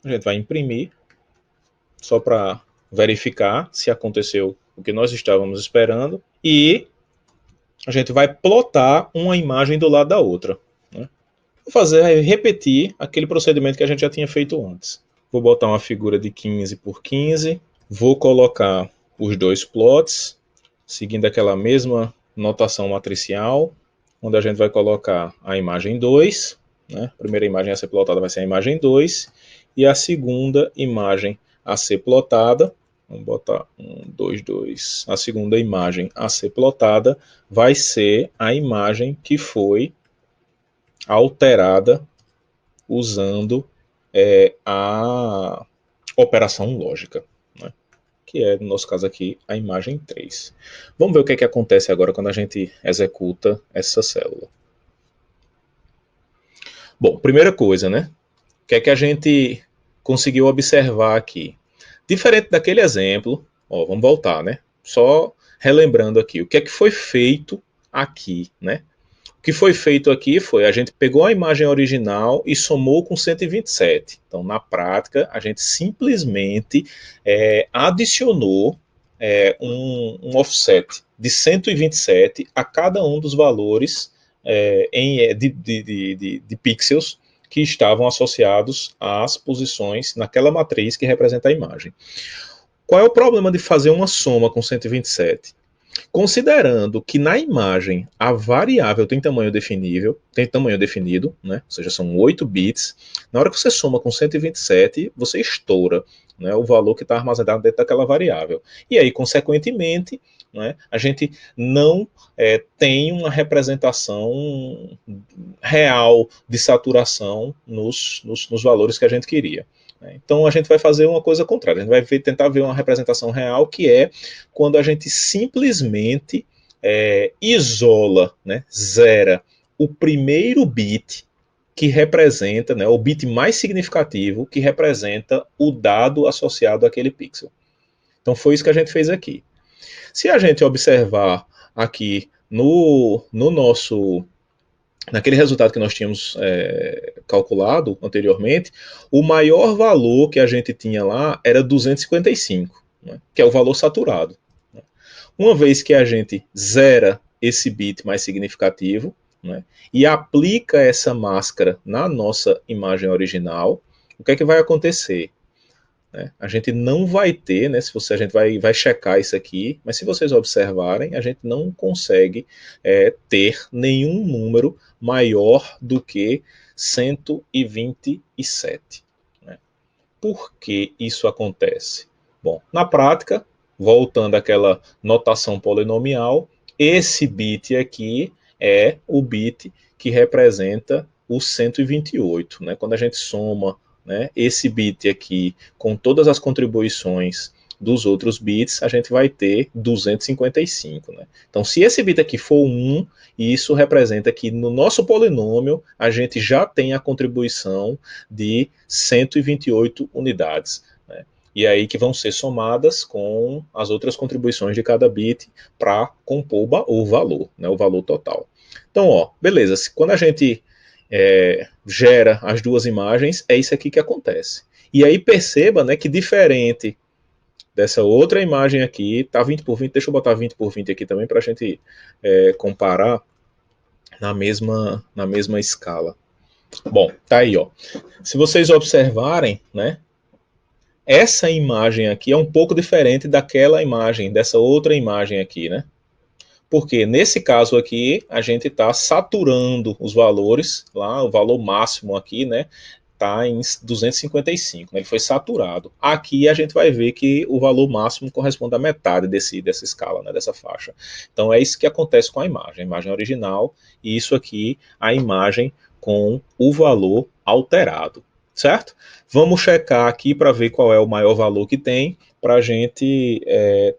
a gente vai imprimir, só para verificar se aconteceu o que nós estávamos esperando, e a gente vai plotar uma imagem do lado da outra. Né? Vou repetir aquele procedimento que a gente já tinha feito antes. Vou botar uma figura de 15 por 15, vou colocar os dois plots, seguindo aquela mesma notação matricial, onde a gente vai colocar a imagem 2, né? A primeira imagem a ser plotada vai ser a imagem 2, e a segunda imagem a ser plotada, vamos botar 1, 2, 2, a segunda imagem a ser plotada vai ser a imagem que foi alterada usando a operação lógica, né? Que é, no nosso caso aqui, a imagem 3. Vamos ver o que é que acontece agora quando a gente executa essa célula. Bom, primeira coisa, né? O que é que a gente conseguiu observar aqui? Diferente daquele exemplo, ó, vamos voltar, né? Só relembrando aqui, o que é que foi feito aqui, né? O que foi feito aqui foi, a gente pegou a imagem original e somou com 127. Então, na prática, a gente simplesmente adicionou um offset de 127 a cada um dos valores de pixels que estavam associados às posições naquela matriz que representa a imagem. Qual é o problema de fazer uma soma com 127? Considerando que na imagem a variável tem tamanho definido, né? Ou seja, são 8 bits, na hora que você soma com 127, você estoura, né, o valor que está armazenado dentro daquela variável. E aí, consequentemente, né, a gente não tem uma representação real de saturação nos valores que a gente queria. Então a gente vai fazer uma coisa contrária, a gente vai tentar ver uma representação real, que é quando a gente simplesmente isola, né, zera o primeiro bit que representa, né, o bit mais significativo que representa o dado associado àquele pixel. Então foi isso que a gente fez aqui. Se a gente observar aqui naquele resultado que nós tínhamos calculado anteriormente, o maior valor que a gente tinha lá era 255, né, que é o valor saturado. Uma vez que a gente zera esse bit mais significativo, né, e aplica essa máscara na nossa imagem original, o que é que vai acontecer? A gente não vai ter, né, a gente vai checar isso aqui, mas se vocês observarem, a gente não consegue ter nenhum número maior do que 127. Né? Por que isso acontece? Bom, na prática, voltando àquela notação polinomial, esse bit aqui é o bit que representa o 128, né? Quando a gente soma, né, esse bit aqui com todas as contribuições dos outros bits, a gente vai ter 255. Né? Então, se esse bit aqui for 1, isso representa que no nosso polinômio a gente já tem a contribuição de 128 unidades. Né? E aí que vão ser somadas com as outras contribuições de cada bit para compor o valor, né, o valor total. Então, ó, beleza, quando a gente gera as duas imagens, é isso aqui que acontece. E aí perceba, né, que diferente dessa outra imagem aqui, tá 20 por 20, deixa eu botar 20 por 20 aqui também para a gente comparar na mesma escala. Bom, tá aí, ó. Se vocês observarem, né, essa imagem aqui é um pouco diferente daquela imagem, dessa outra imagem aqui, né? Porque nesse caso aqui, a gente está saturando os valores, lá, o valor máximo aqui, né? Está em 255, né, ele foi saturado. Aqui a gente vai ver que o valor máximo corresponde à metade dessa escala, né, dessa faixa. Então é isso que acontece com a imagem original, e isso aqui, a imagem com o valor alterado, certo? Vamos checar aqui para ver qual é o maior valor que tem, para a gente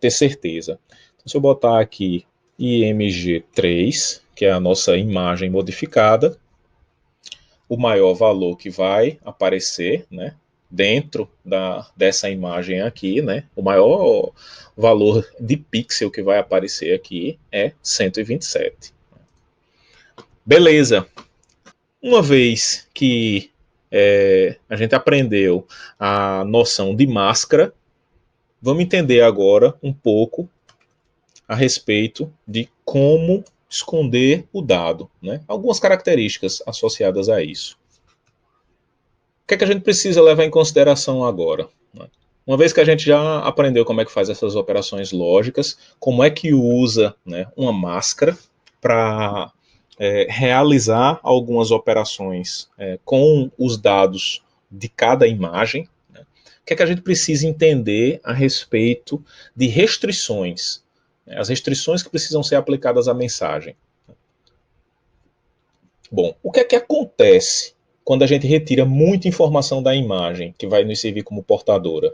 ter certeza. Então, se eu botar aqui IMG3, que é a nossa imagem modificada, o maior valor que vai aparecer, né, dentro dessa imagem aqui, né, o maior valor de pixel que vai aparecer aqui é 127. Beleza. Uma vez que a gente aprendeu a noção de máscara, vamos entender agora um pouco a respeito de como esconder o dado, né? Algumas características associadas a isso. O que é que a gente precisa levar em consideração agora? Uma vez que a gente já aprendeu como é que faz essas operações lógicas, como é que usa, né, uma máscara para realizar algumas operações com os dados de cada imagem, né? O que é que a gente precisa entender a respeito de restrições, né, as restrições que precisam ser aplicadas à mensagem. Bom, o que é que acontece quando a gente retira muita informação da imagem, que vai nos servir como portadora?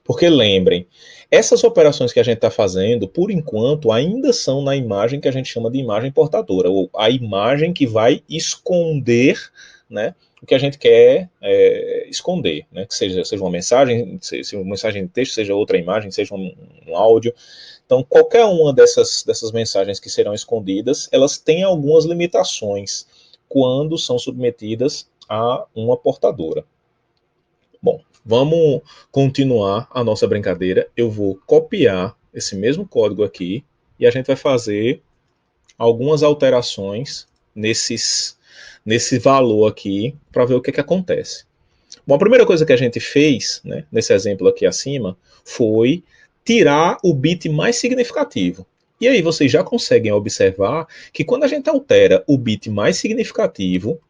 Porque lembrem, essas operações que a gente está fazendo, por enquanto, ainda são na imagem que a gente chama de imagem portadora, ou a imagem que vai esconder, né, o que a gente quer esconder, né, que seja uma mensagem, seja uma mensagem de texto, seja outra imagem, seja um áudio. Então, qualquer uma dessas mensagens que serão escondidas, elas têm algumas limitações quando são submetidas a uma portadora. Bom, vamos continuar a nossa brincadeira. Eu vou copiar esse mesmo código aqui e a gente vai fazer algumas alterações nesse valor aqui para ver o que acontece. Bom, a primeira coisa que a gente fez, né, nesse exemplo aqui acima, foi tirar o bit mais significativo. E aí vocês já conseguem observar que quando a gente altera o bit mais significativo,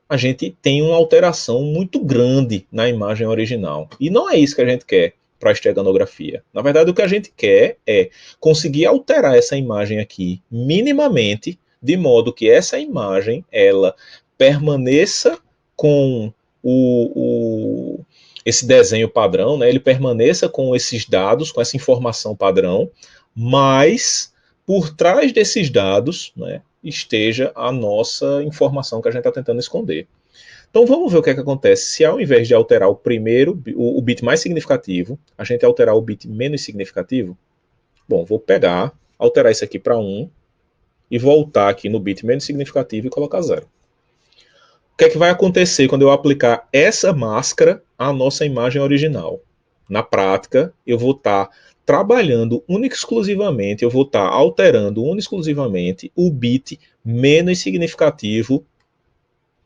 a gente tem uma alteração muito grande na imagem original. E não é isso que a gente quer para a esteganografia. Na verdade, o que a gente quer é conseguir alterar essa imagem aqui minimamente, de modo que essa imagem ela permaneça com esse desenho padrão, né? Ele permaneça com esses dados, com essa informação padrão, mas por trás desses dados, né, esteja a nossa informação que a gente está tentando esconder. Então vamos ver o que acontece se ao invés de alterar o primeiro, o bit mais significativo, a gente alterar o bit menos significativo. Bom, vou pegar, alterar isso aqui para 1 e voltar aqui no bit menos significativo e colocar 0. O que é que vai acontecer quando eu aplicar essa máscara à nossa imagem original? Na prática, eu vou estar trabalhando única e exclusivamente, eu vou estar alterando única e exclusivamente o bit menos significativo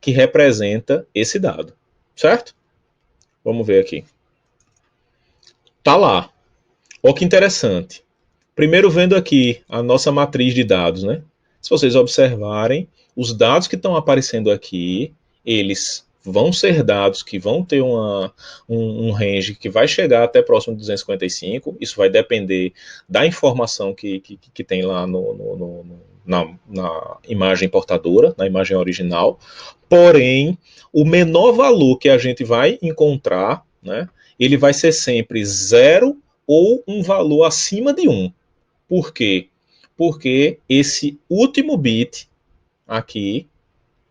que representa esse dado, certo? Vamos ver aqui. Tá lá. Olha que interessante. Primeiro vendo aqui a nossa matriz de dados, né? Se vocês observarem, os dados que estão aparecendo aqui, eles vão ser dados que vão ter um range que vai chegar até próximo de 255. Isso vai depender da informação que tem lá na imagem portadora, na imagem original, porém, o menor valor que a gente vai encontrar, né, ele vai ser sempre 0 ou um valor acima de 1. Por quê? Porque esse último bit aqui,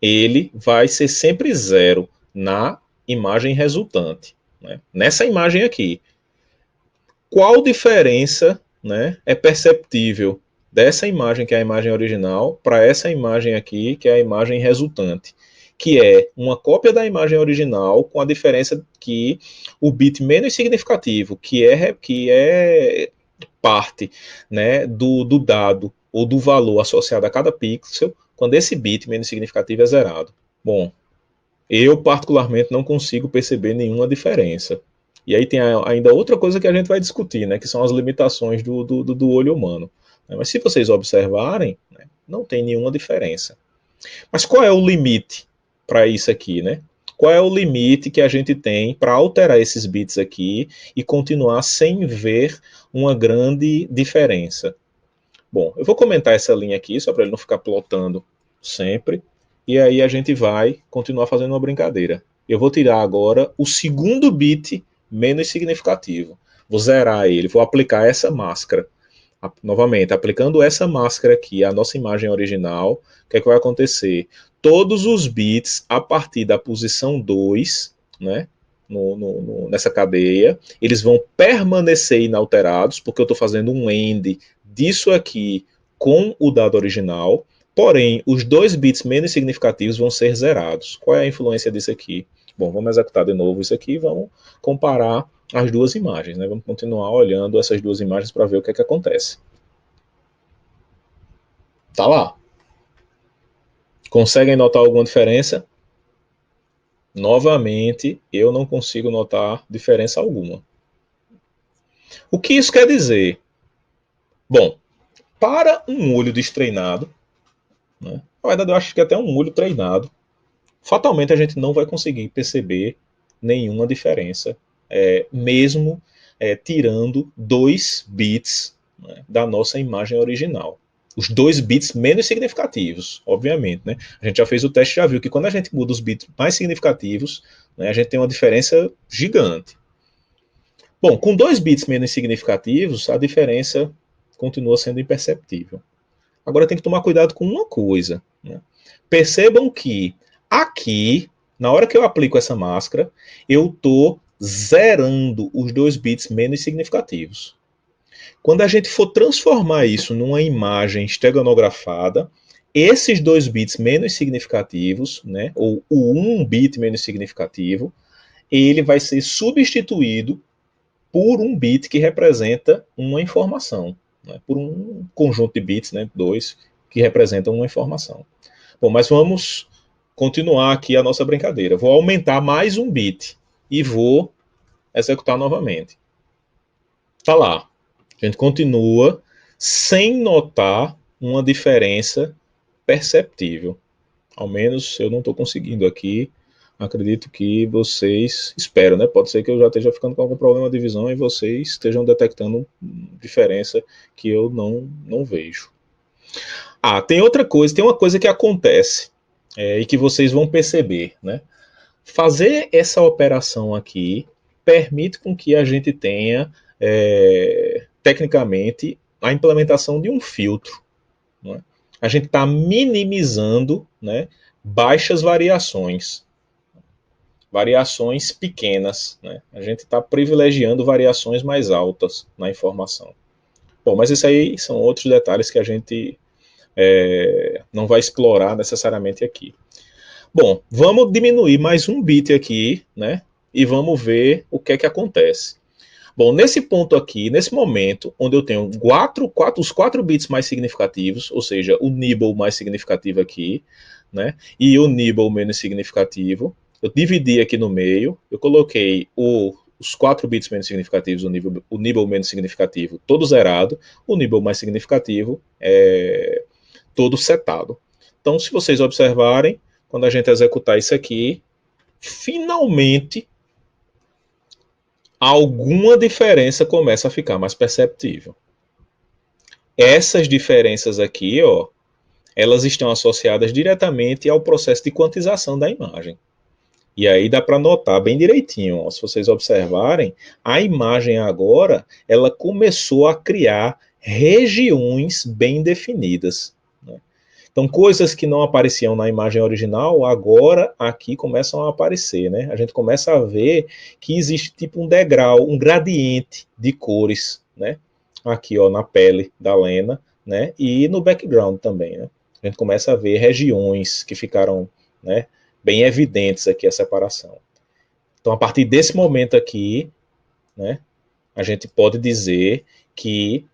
ele vai ser sempre 0 na imagem resultante. Né? Nessa imagem aqui, qual diferença, né, é perceptível dessa imagem, que é a imagem original, para essa imagem aqui, que é a imagem resultante? Que é uma cópia da imagem original, com a diferença que o bit menos significativo, que é parte, né, do dado ou do valor associado a cada pixel, quando esse bit menos significativo é zerado. Bom, eu particularmente não consigo perceber nenhuma diferença. E aí tem ainda outra coisa que a gente vai discutir, né, que são as limitações do olho humano. Mas se vocês observarem, né, não tem nenhuma diferença. Mas qual é o limite para isso aqui, né? Qual é o limite que a gente tem para alterar esses bits aqui e continuar sem ver uma grande diferença? Bom, eu vou comentar essa linha aqui, só para ele não ficar plotando sempre. E aí a gente vai continuar fazendo uma brincadeira. Eu vou tirar agora o segundo bit menos significativo. Vou zerar ele, vou aplicar essa máscara. Novamente, aplicando essa máscara aqui, a nossa imagem original, o que é que vai acontecer? Todos os bits a partir da posição 2, né, nessa cadeia, eles vão permanecer inalterados, porque eu estou fazendo um AND disso aqui com o dado original, porém, os dois bits menos significativos vão ser zerados. Qual é a influência disso aqui? Bom, vamos executar de novo isso aqui e vamos comparar as duas imagens, né? Vamos continuar olhando essas duas imagens para ver o que é que acontece. Tá lá. Conseguem notar alguma diferença? Novamente, eu não consigo notar diferença alguma. O que isso quer dizer? Bom, para um olho destreinado, né, na verdade eu acho que até um olho treinado, fatalmente a gente não vai conseguir perceber nenhuma diferença, mesmo tirando 2 bits, né, da nossa imagem original. Os 2 bits menos significativos, obviamente. Né? A gente já fez o teste e já viu que quando a gente muda os bits mais significativos, né, a gente tem uma diferença gigante. Bom, com 2 bits menos significativos, a diferença continua sendo imperceptível. Agora tem que tomar cuidado com uma coisa. Né? Percebam que aqui, na hora que eu aplico essa máscara, eu estou zerando os 2 bits menos significativos. Quando a gente for transformar isso numa imagem esteganografada, esses 2 bits menos significativos, né, ou o 1 bit menos significativo, ele vai ser substituído por um bit que representa uma informação, né, por um conjunto de bits, né, 2, que representam uma informação. Bom, mas vamos continuar aqui a nossa brincadeira. Vou aumentar mais um bit e vou executar novamente. Tá lá. A gente continua sem notar uma diferença perceptível. Ao menos eu não estou conseguindo aqui. Acredito que vocês esperam, né? Pode ser que eu já esteja ficando com algum problema de visão e vocês estejam detectando diferença que eu não vejo. Ah, tem outra coisa, tem uma coisa que acontece e que vocês vão perceber, né? Fazer essa operação aqui permite com que a gente tenha, tecnicamente, a implementação de um filtro. Né? A gente está minimizando, né, baixas variações, variações pequenas. Né? A gente está privilegiando variações mais altas na informação. Bom, mas isso aí são outros detalhes que a gente não vai explorar necessariamente aqui. Bom, vamos diminuir mais um bit aqui, né? E vamos ver o que é que acontece. Bom, nesse ponto aqui, nesse momento, onde eu tenho os 4 bits mais significativos, ou seja, o nibble mais significativo aqui, né? E o nibble menos significativo, eu dividi aqui no meio, eu coloquei os 4 bits menos significativos, o nibble menos significativo, todo zerado, o nibble mais significativo todo setado. Então, se vocês observarem, quando a gente executar isso aqui, finalmente alguma diferença começa a ficar mais perceptível. Essas diferenças aqui, ó, elas estão associadas diretamente ao processo de quantização da imagem. E aí dá para notar bem direitinho, ó, se vocês observarem, a imagem agora, ela começou a criar regiões bem definidas, né? Então, coisas que não apareciam na imagem original, agora aqui começam a aparecer, né? A gente começa a ver que existe tipo um degrau, um gradiente de cores, né? Aqui, ó, na pele da Lena, né? E no background também, né? A gente começa a ver regiões que ficaram, né, bem evidentes aqui a separação. Então, a partir desse momento aqui, né, a gente pode dizer que...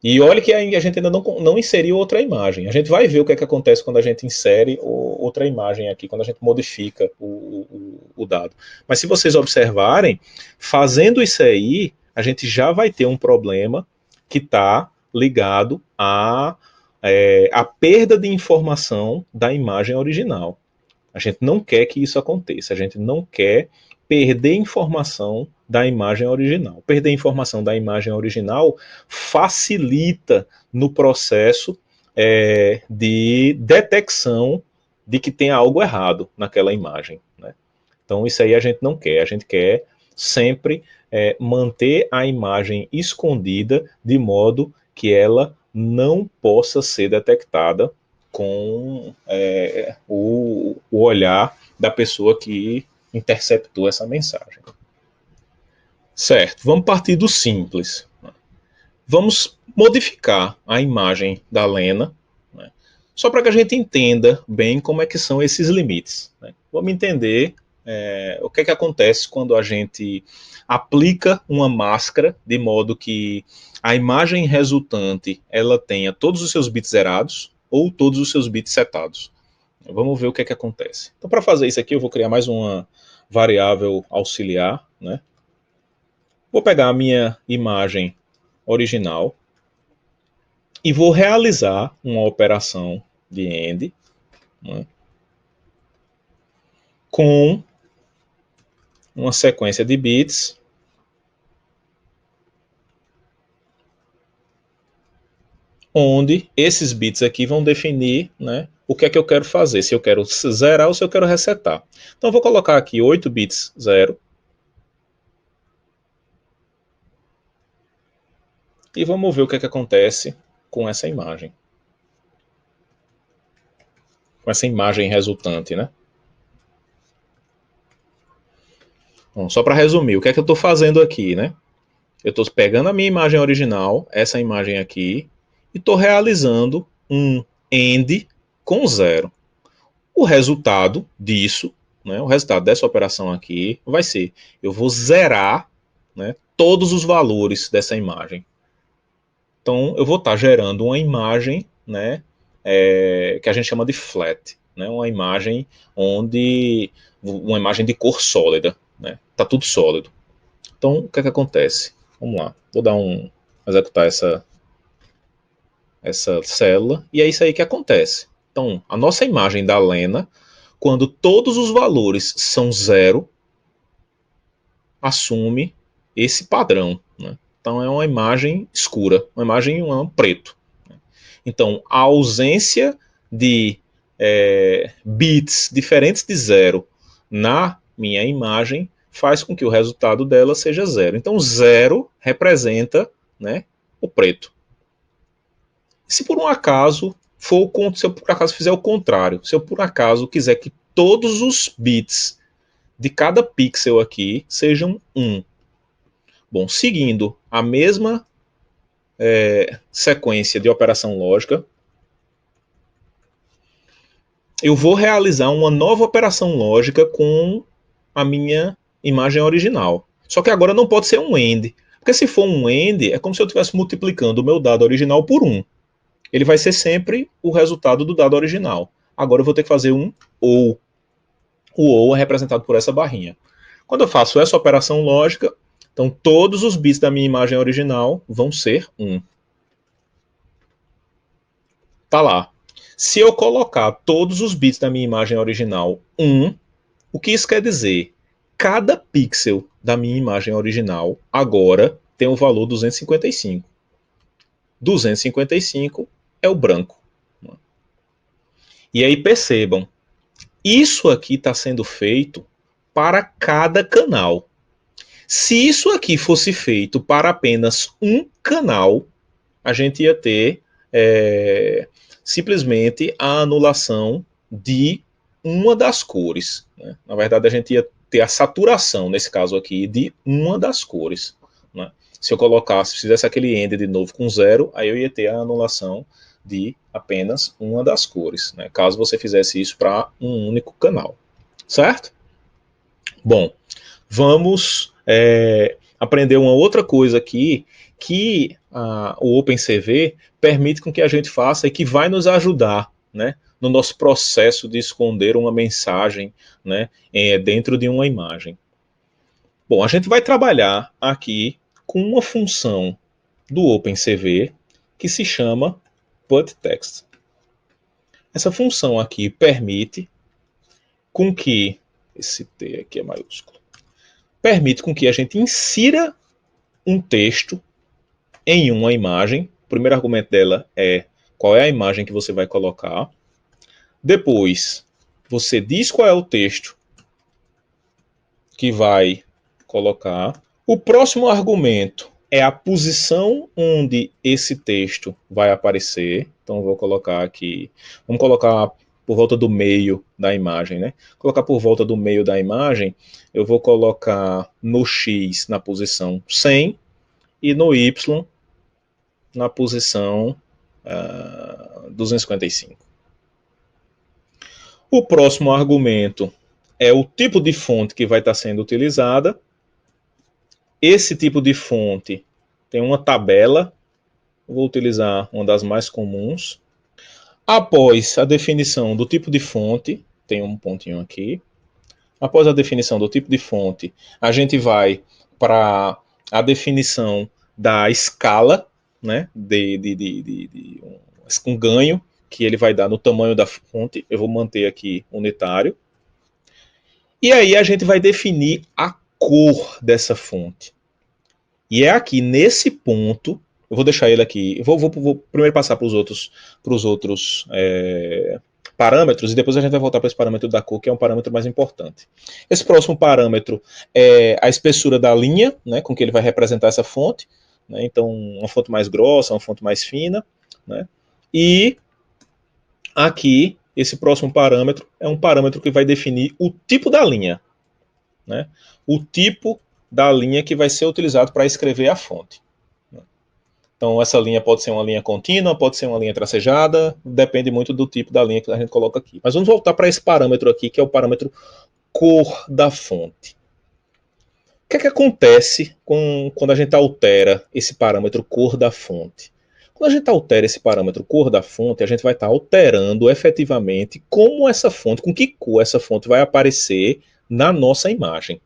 E olha que a gente ainda não inseriu outra imagem. A gente vai ver o que é que acontece quando a gente insere outra imagem aqui, quando a gente modifica o dado. Mas se vocês observarem, fazendo isso aí, a gente já vai ter um problema que está ligado à perda de informação da imagem original. A gente não quer que isso aconteça. A gente não quer perder informação da imagem original. Perder informação da imagem original facilita no processo de detecção de que tem algo errado naquela imagem, né? Então isso aí a gente não quer. A gente quer sempre manter a imagem escondida de modo que ela não possa ser detectada com o olhar da pessoa que interceptou essa mensagem. Certo, vamos partir do simples. Vamos modificar a imagem da Lena, né, só para que a gente entenda bem como é que são esses limites, né? Vamos entender o que é que acontece quando a gente aplica uma máscara de modo que a imagem resultante ela tenha todos os seus bits zerados ou todos os seus bits setados. Vamos ver o que é que acontece. Então, para fazer isso aqui, eu vou criar mais uma variável auxiliar, né? Vou pegar a minha imagem original e vou realizar uma operação de AND, né, com uma sequência de bits onde esses bits aqui vão definir, né, o que é que eu quero fazer, se eu quero zerar ou se eu quero resetar. Então eu vou colocar aqui 8 bits 0 e vamos ver o que é que acontece com essa imagem. Com essa imagem resultante, né? Bom, só para resumir, o que é que eu estou fazendo aqui, né? Eu estou pegando a minha imagem original, essa imagem aqui, e estou realizando um AND com 0. O resultado disso, né, o resultado dessa operação aqui, vai ser, eu vou zerar, né, todos os valores dessa imagem. Então, eu vou estar gerando uma imagem, né, que a gente chama de flat, né, uma imagem de cor sólida, né, tá tudo sólido. Então, o que é que acontece? Vamos lá, vou executar essa célula, e é isso aí que acontece. Então, a nossa imagem da Lena, quando todos os valores são 0, assume esse padrão, né? Então, é uma imagem escura, uma imagem preto. Então, a ausência de bits diferentes de 0 na minha imagem faz com que o resultado dela seja 0. Então, 0 representa, né, o preto. Se por um acaso se eu por acaso fizer o contrário, se eu por acaso quiser que todos os bits de cada pixel aqui sejam 1. Bom, seguindo a mesma sequência de operação lógica, eu vou realizar uma nova operação lógica com a minha imagem original. Só que agora não pode ser um AND, porque se for um AND, é como se eu estivesse multiplicando o meu dado original por 1. Ele vai ser sempre o resultado do dado original. Agora eu vou ter que fazer um OR. O OR é representado por essa barrinha. Quando eu faço essa operação lógica, então todos os bits da minha imagem original vão ser 1. Tá lá. Se eu colocar todos os bits da minha imagem original 1, o que isso quer dizer? Cada pixel da minha imagem original agora tem o valor 255. 255 é o branco. E aí percebam, isso aqui está sendo feito para cada canal. Se isso aqui fosse feito para apenas um canal, a gente ia ter simplesmente a anulação de uma das cores. Né? Na verdade, a gente ia ter a saturação, nesse caso aqui, de uma das cores. Né? Se eu colocasse, fizesse aquele end de novo com 0, aí eu ia ter a anulação de apenas uma das cores, né? Caso você fizesse isso para um único canal. Certo? Bom, vamos aprender uma outra coisa aqui que o OpenCV permite com que a gente faça e que vai nos ajudar, né, no nosso processo de esconder uma mensagem, né, dentro de uma imagem. Bom, a gente vai trabalhar aqui com uma função do OpenCV que se chama putText. Essa função aqui permite com que esse T aqui é maiúsculo, permite com que a gente insira um texto em uma imagem. O primeiro argumento dela é qual é a imagem que você vai colocar. Depois, você diz qual é o texto que vai colocar. O próximo argumento é a posição onde esse texto vai aparecer. Então, eu vou colocar aqui. Vamos colocar por volta do meio da imagem, né? Colocar por volta do meio da imagem, eu vou colocar no X na posição 100 e no Y na posição 255. O próximo argumento é o tipo de fonte que vai estar sendo utilizada. Esse tipo de fonte tem uma tabela. Eu vou utilizar uma das mais comuns. Após a definição do tipo de fonte, tem um pontinho aqui. Após a definição do tipo de fonte, a gente vai para a definição da escala, né, um ganho que ele vai dar no tamanho da fonte. Eu vou manter aqui unitário. E aí a gente vai definir a cor dessa fonte. E é aqui, nesse ponto, eu vou deixar ele aqui, vou primeiro passar para os outros parâmetros, e depois a gente vai voltar para esse parâmetro da cor, que é um parâmetro mais importante. Esse próximo parâmetro é a espessura da linha, né, com que ele vai representar essa fonte. Né, então, uma fonte mais grossa, uma fonte mais fina. Né, e aqui, esse próximo parâmetro é um parâmetro que vai definir o tipo da linha. Né, o tipo da linha que vai ser utilizado para escrever a fonte. Então, essa linha pode ser uma linha contínua, pode ser uma linha tracejada, depende muito do tipo da linha que a gente coloca aqui. Mas vamos voltar para esse parâmetro aqui, que é o parâmetro cor da fonte. O que é que acontece quando a gente altera esse parâmetro cor da fonte? Quando a gente altera esse parâmetro cor da fonte, a gente vai estar alterando efetivamente como essa fonte, com que cor essa fonte vai aparecer na nossa imagem.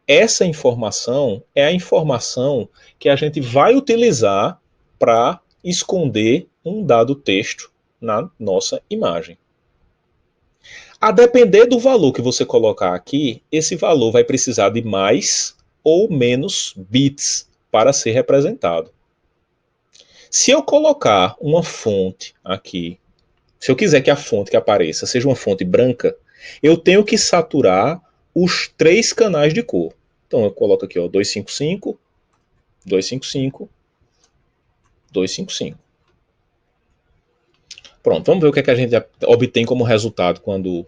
Essa informação é a informação que a gente vai utilizar para esconder um dado texto na nossa imagem. A depender do valor que você colocar aqui, esse valor vai precisar de mais ou menos bits para ser representado. Se eu colocar uma fonte aqui, se eu quiser que a fonte que apareça seja uma fonte branca, eu tenho que saturar os 3 canais de cor. Então eu coloco aqui, ó, 255, 255, 255. Pronto, vamos ver o que, é que a gente obtém como resultado quando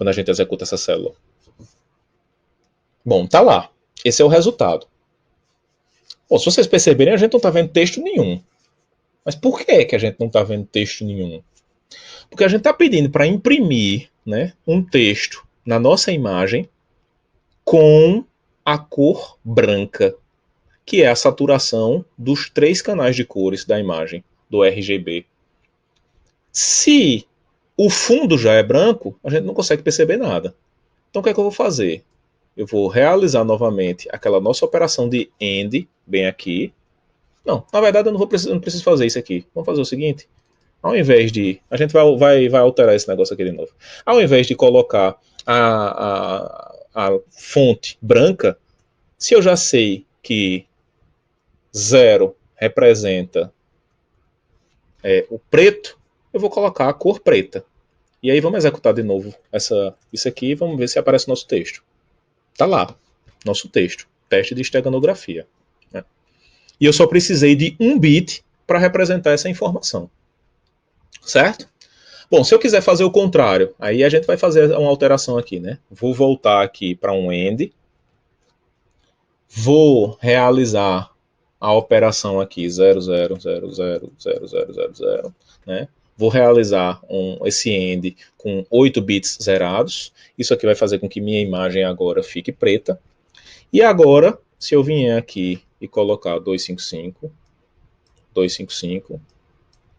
a gente executa essa célula. Bom, tá lá. Esse é o resultado. Bom, se vocês perceberem, a gente não está vendo texto nenhum. Mas por que a gente não está vendo texto nenhum? Porque a gente está pedindo para imprimir, né, um texto na nossa imagem com a cor branca, que é a saturação dos 3 canais de cores da imagem, do RGB. Se o fundo já é branco, a gente não consegue perceber nada. Então o que é que eu vou fazer? Eu vou realizar novamente aquela nossa operação de AND, bem aqui. Não, na verdade eu não preciso fazer isso aqui. Vamos fazer o seguinte. Ao invés de... A gente vai alterar esse negócio aqui de novo. Ao invés de colocar a fonte branca, se eu já sei que 0 representa o preto, eu vou colocar a cor preta. E aí vamos executar de novo isso aqui e vamos ver se aparece o nosso texto. Tá lá, nosso texto, teste de esteganografia. Né? E eu só precisei de um bit para representar essa informação. Certo? Bom, se eu quiser fazer o contrário, aí a gente vai fazer uma alteração aqui, né? Vou voltar aqui para um end, vou realizar a operação aqui 00000000, né? Vou realizar esse end com 8 bits zerados. Isso aqui vai fazer com que minha imagem agora fique preta. E agora, se eu vier aqui e colocar 255, 255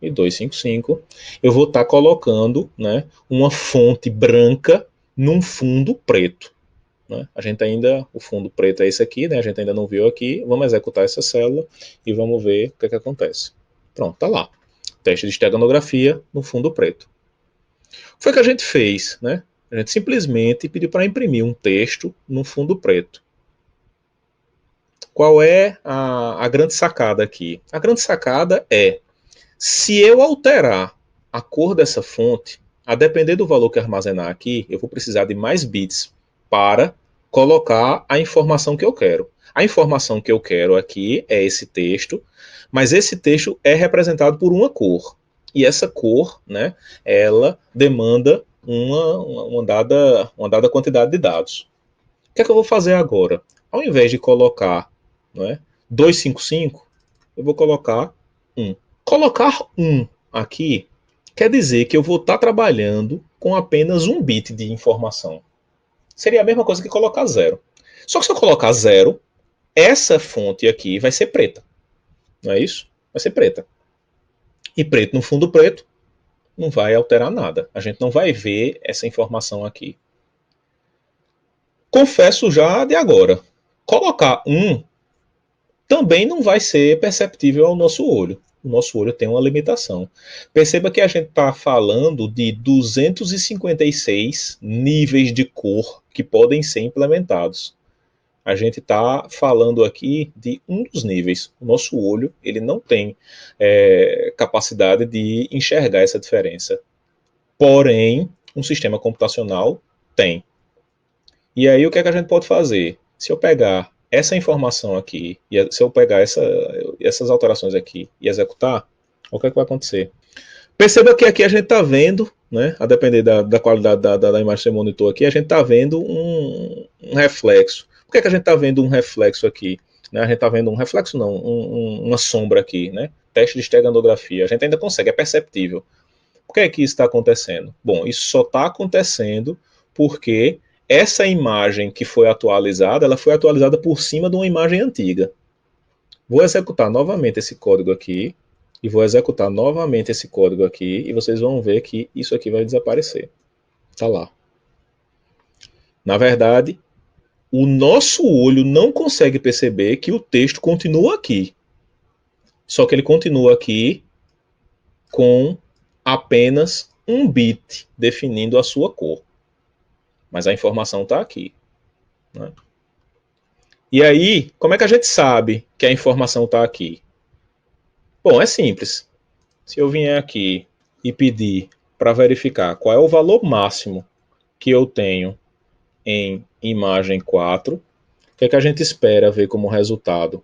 e 255, eu vou estar colocando, né, uma fonte branca num fundo preto. Né? A gente ainda, o fundo preto é esse aqui, né? A gente ainda não viu aqui. Vamos executar essa célula e vamos ver o que acontece. Pronto, tá lá. Teste de esteganografia no fundo preto. O que foi que a gente fez? Né? A gente simplesmente pediu para imprimir um texto no fundo preto. Qual é a grande sacada aqui? A grande sacada é, se eu alterar a cor dessa fonte, a depender do valor que armazenar aqui, eu vou precisar de mais bits para colocar a informação que eu quero. A informação que eu quero aqui é esse texto, mas esse texto é representado por uma cor. E essa cor, né, ela demanda uma dada quantidade de dados. O que é que eu vou fazer agora? Ao invés de colocar, né, 255, eu vou colocar 1. Colocar 1 aqui quer dizer que eu vou estar trabalhando com apenas um bit de informação. Seria a mesma coisa que colocar 0. Só que se eu colocar 0, essa fonte aqui vai ser preta. Não é isso? Vai ser preta. E preto no fundo preto não vai alterar nada. A gente não vai ver essa informação aqui. Confesso já de agora. Colocar 1 também não vai ser perceptível ao nosso olho. O nosso olho tem uma limitação. Perceba que a gente está falando de 256 níveis de cor que podem ser implementados. A gente está falando aqui de um dos níveis. O nosso olho ele não tem capacidade de enxergar essa diferença. Porém, um sistema computacional tem. E aí o que é que a gente pode fazer? Se eu pegar essa informação aqui, e se eu pegar essas alterações aqui e executar, o que é que vai acontecer? Perceba que aqui a gente está vendo, né, a depender da qualidade da imagem que você monitor aqui, a gente está vendo um reflexo. Por que é que a gente está vendo um reflexo aqui? Né, a gente está vendo um reflexo, não, uma sombra aqui, né? Teste de esteganografia. A gente ainda consegue, é perceptível. Por que é que isso está acontecendo? Bom, isso só está acontecendo porque essa imagem que foi atualizada, ela foi atualizada por cima de uma imagem antiga. Vou executar novamente esse código aqui, e vou executar novamente esse código aqui, e vocês vão ver que isso aqui vai desaparecer. Tá lá. Na verdade, o nosso olho não consegue perceber que o texto continua aqui. Só que ele continua aqui com apenas um bit definindo a sua cor. Mas a informação está aqui. Né? E aí, como é que a gente sabe que a informação está aqui? Bom, é simples. Se eu vier aqui e pedir para verificar qual é o valor máximo que eu tenho em imagem 4, o que é que a gente espera ver como resultado?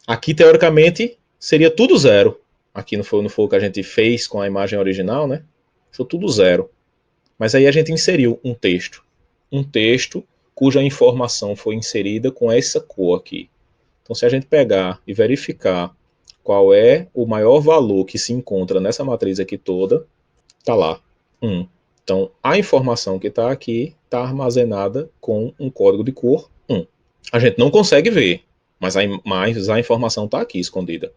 Aqui, teoricamente, seria tudo zero. Aqui não foi o que a gente fez com a imagem original, né? Foi tudo zero. Mas aí a gente inseriu um texto. Um texto cuja informação foi inserida com essa cor aqui. Então, se a gente pegar e verificar qual é o maior valor que se encontra nessa matriz aqui toda, está lá, 1. Então, a informação que está aqui está armazenada com um código de cor 1. A gente não consegue ver, mas a informação está aqui escondida.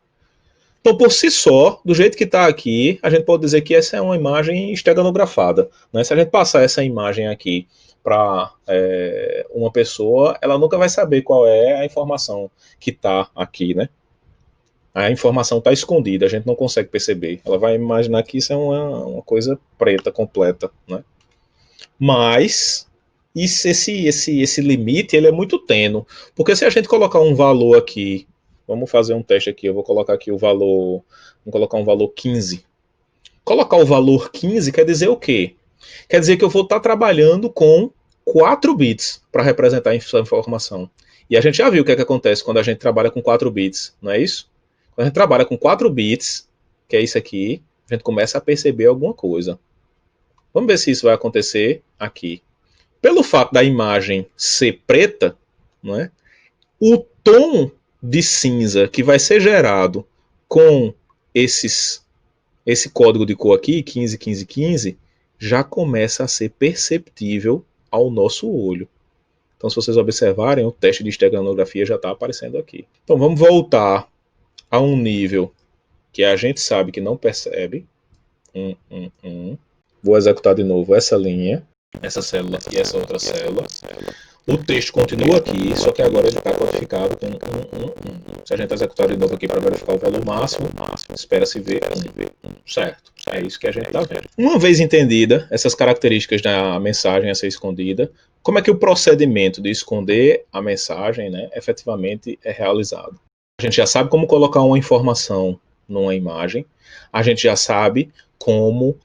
Então, por si só, do jeito que está aqui, a gente pode dizer que essa é uma imagem esteganografada. Né? Se a gente passar essa imagem aqui para uma pessoa, ela nunca vai saber qual é a informação que está aqui, né? A informação está escondida, a gente não consegue perceber. Ela vai imaginar que isso é uma coisa preta, completa, né? Mas esse limite ele é muito tênue, porque se a gente colocar um valor aqui, vamos fazer um teste aqui, eu vou colocar aqui o valor, vou colocar um valor 15. Colocar o valor 15 quer dizer o quê? Quer dizer que eu vou estar trabalhando com 4 bits para representar essa informação. E a gente já viu o que acontece quando a gente trabalha com 4 bits, não é isso? Quando a gente trabalha com 4 bits, que é isso aqui, a gente começa a perceber alguma coisa. Vamos ver se isso vai acontecer aqui. Pelo fato da imagem ser preta, não é? O tom de cinza que vai ser gerado com esse código de cor aqui, 15, 15, 15, já começa a ser perceptível ao nosso olho. Então, se vocês observarem, o teste de esteganografia já está aparecendo aqui. Então, vamos voltar a um nível que a gente sabe que não percebe. Vou executar de novo essa linha, essa célula e essa outra célula. O texto continua aqui, só que agora ele está codificado com 1, 1, 1. Se a gente executar de novo aqui para verificar o valor máximo, espera-se ver 1. Certo, é isso que a gente está vendo. Uma vez entendida essas características da mensagem a ser escondida, como é que o procedimento de esconder a mensagem, né, efetivamente é realizado? A gente já sabe como colocar uma informação numa imagem, a gente já sabe como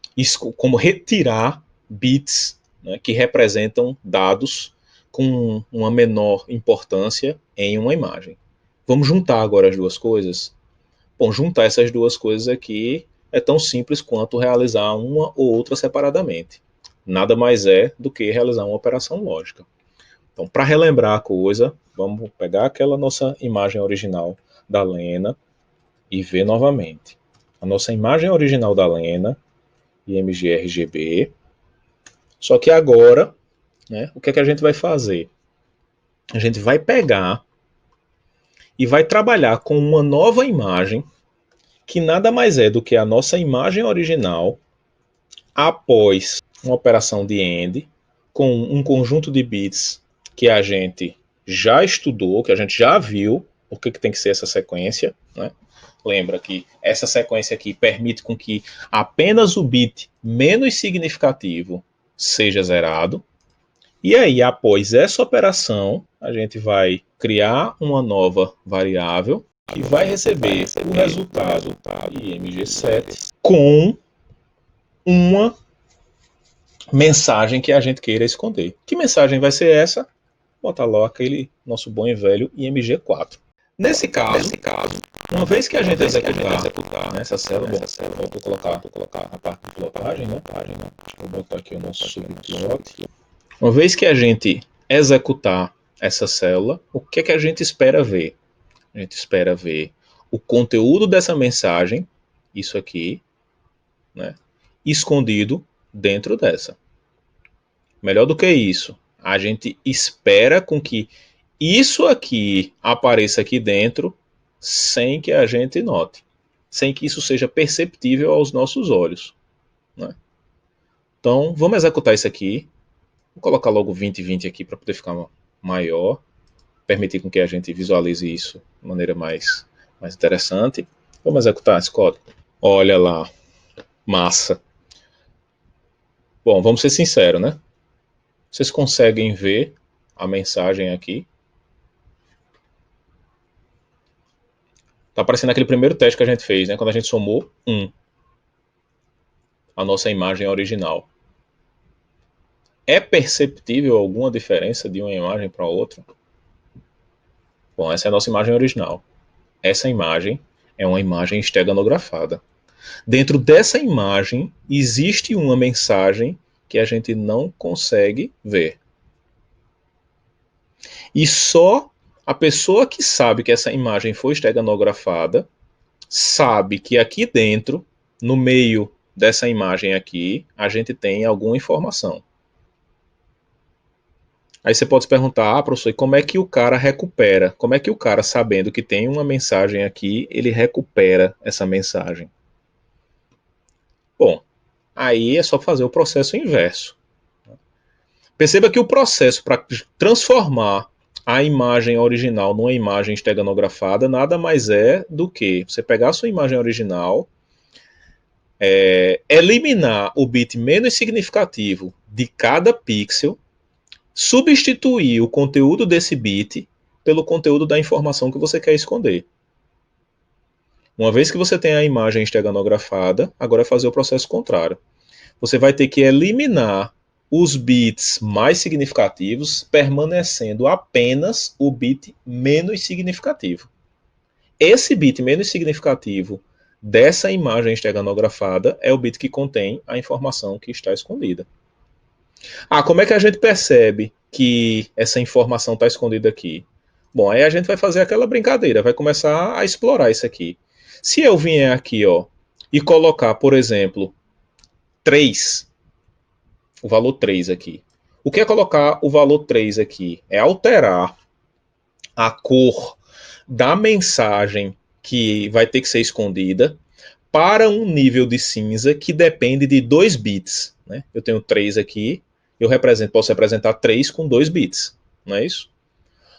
retirar bits, né, que representam dados com uma menor importância em uma imagem. Vamos juntar agora as duas coisas? Bom, juntar essas duas coisas aqui é tão simples quanto realizar uma ou outra separadamente. Nada mais é do que realizar uma operação lógica. Então, para relembrar a coisa, vamos pegar aquela nossa imagem original da Lena e ver novamente. A nossa imagem original da Lena, IMG RGB. Só que agora, né, o que é que a gente vai fazer? A gente vai pegar e vai trabalhar com uma nova imagem, que nada mais é do que a nossa imagem original, após uma operação de AND, com um conjunto de bits que a gente já estudou, que a gente já viu, o que tem que ser essa sequência, né? Lembra que essa sequência aqui permite com que apenas o bit menos significativo seja zerado. E aí, após essa operação, a gente vai criar uma nova variável que vai receber o resultado IMG7 com uma mensagem que a gente queira esconder. Que mensagem vai ser essa? Botar lá aquele nosso bom e velho IMG4. Nesse caso, uma vez que a gente executar nessa célula, vou colocar a parte de plotagem, né? Vou botar aqui o nosso subplot. Uma vez que a gente executar essa célula, o que é que a gente espera ver? A gente espera ver o conteúdo dessa mensagem, isso aqui, né, escondido dentro dessa. Melhor do que isso, a gente espera com que isso aqui apareça aqui dentro sem que a gente note, sem que isso seja perceptível aos nossos olhos, né? Então, vamos executar isso aqui. Vou colocar logo 20 e 20 aqui para poder ficar maior, permitir com que a gente visualize isso de maneira mais interessante. Vamos executar esse código. Olha lá, massa. Bom, vamos ser sinceros, né? Vocês conseguem ver a mensagem aqui? Tá aparecendo aquele primeiro teste que a gente fez, né? Quando a gente somou 1. A nossa imagem original. É perceptível alguma diferença de uma imagem para outra? Bom, essa é a nossa imagem original. Essa imagem é uma imagem esteganografada. Dentro dessa imagem existe uma mensagem que a gente não consegue ver. E só a pessoa que sabe que essa imagem foi esteganografada sabe que aqui dentro, no meio dessa imagem aqui, a gente tem alguma informação. Aí você pode se perguntar, professor, e como é que o cara recupera? Como é que o cara, sabendo que tem uma mensagem aqui, ele recupera essa mensagem? Bom, aí é só fazer o processo inverso. Perceba que o processo para transformar a imagem original numa imagem esteganografada nada mais é do que você pegar a sua imagem original, eliminar o bit menos significativo de cada pixel, substituir o conteúdo desse bit pelo conteúdo da informação que você quer esconder. Uma vez que você tem a imagem esteganografada, agora é fazer o processo contrário. Você vai ter que eliminar os bits mais significativos, permanecendo apenas o bit menos significativo. Esse bit menos significativo dessa imagem esteganografada é o bit que contém a informação que está escondida. Ah, como é que a gente percebe que essa informação está escondida aqui? Bom, aí a gente vai fazer aquela brincadeira, vai começar a explorar isso aqui. Se eu vier aqui, ó, e colocar, por exemplo, 3, o valor 3 aqui. O que é colocar o valor 3 aqui? É alterar a cor da mensagem que vai ter que ser escondida para um nível de cinza que depende de 2 bits. Né? Eu tenho 3 aqui, posso representar 3 com 2 bits, não é isso?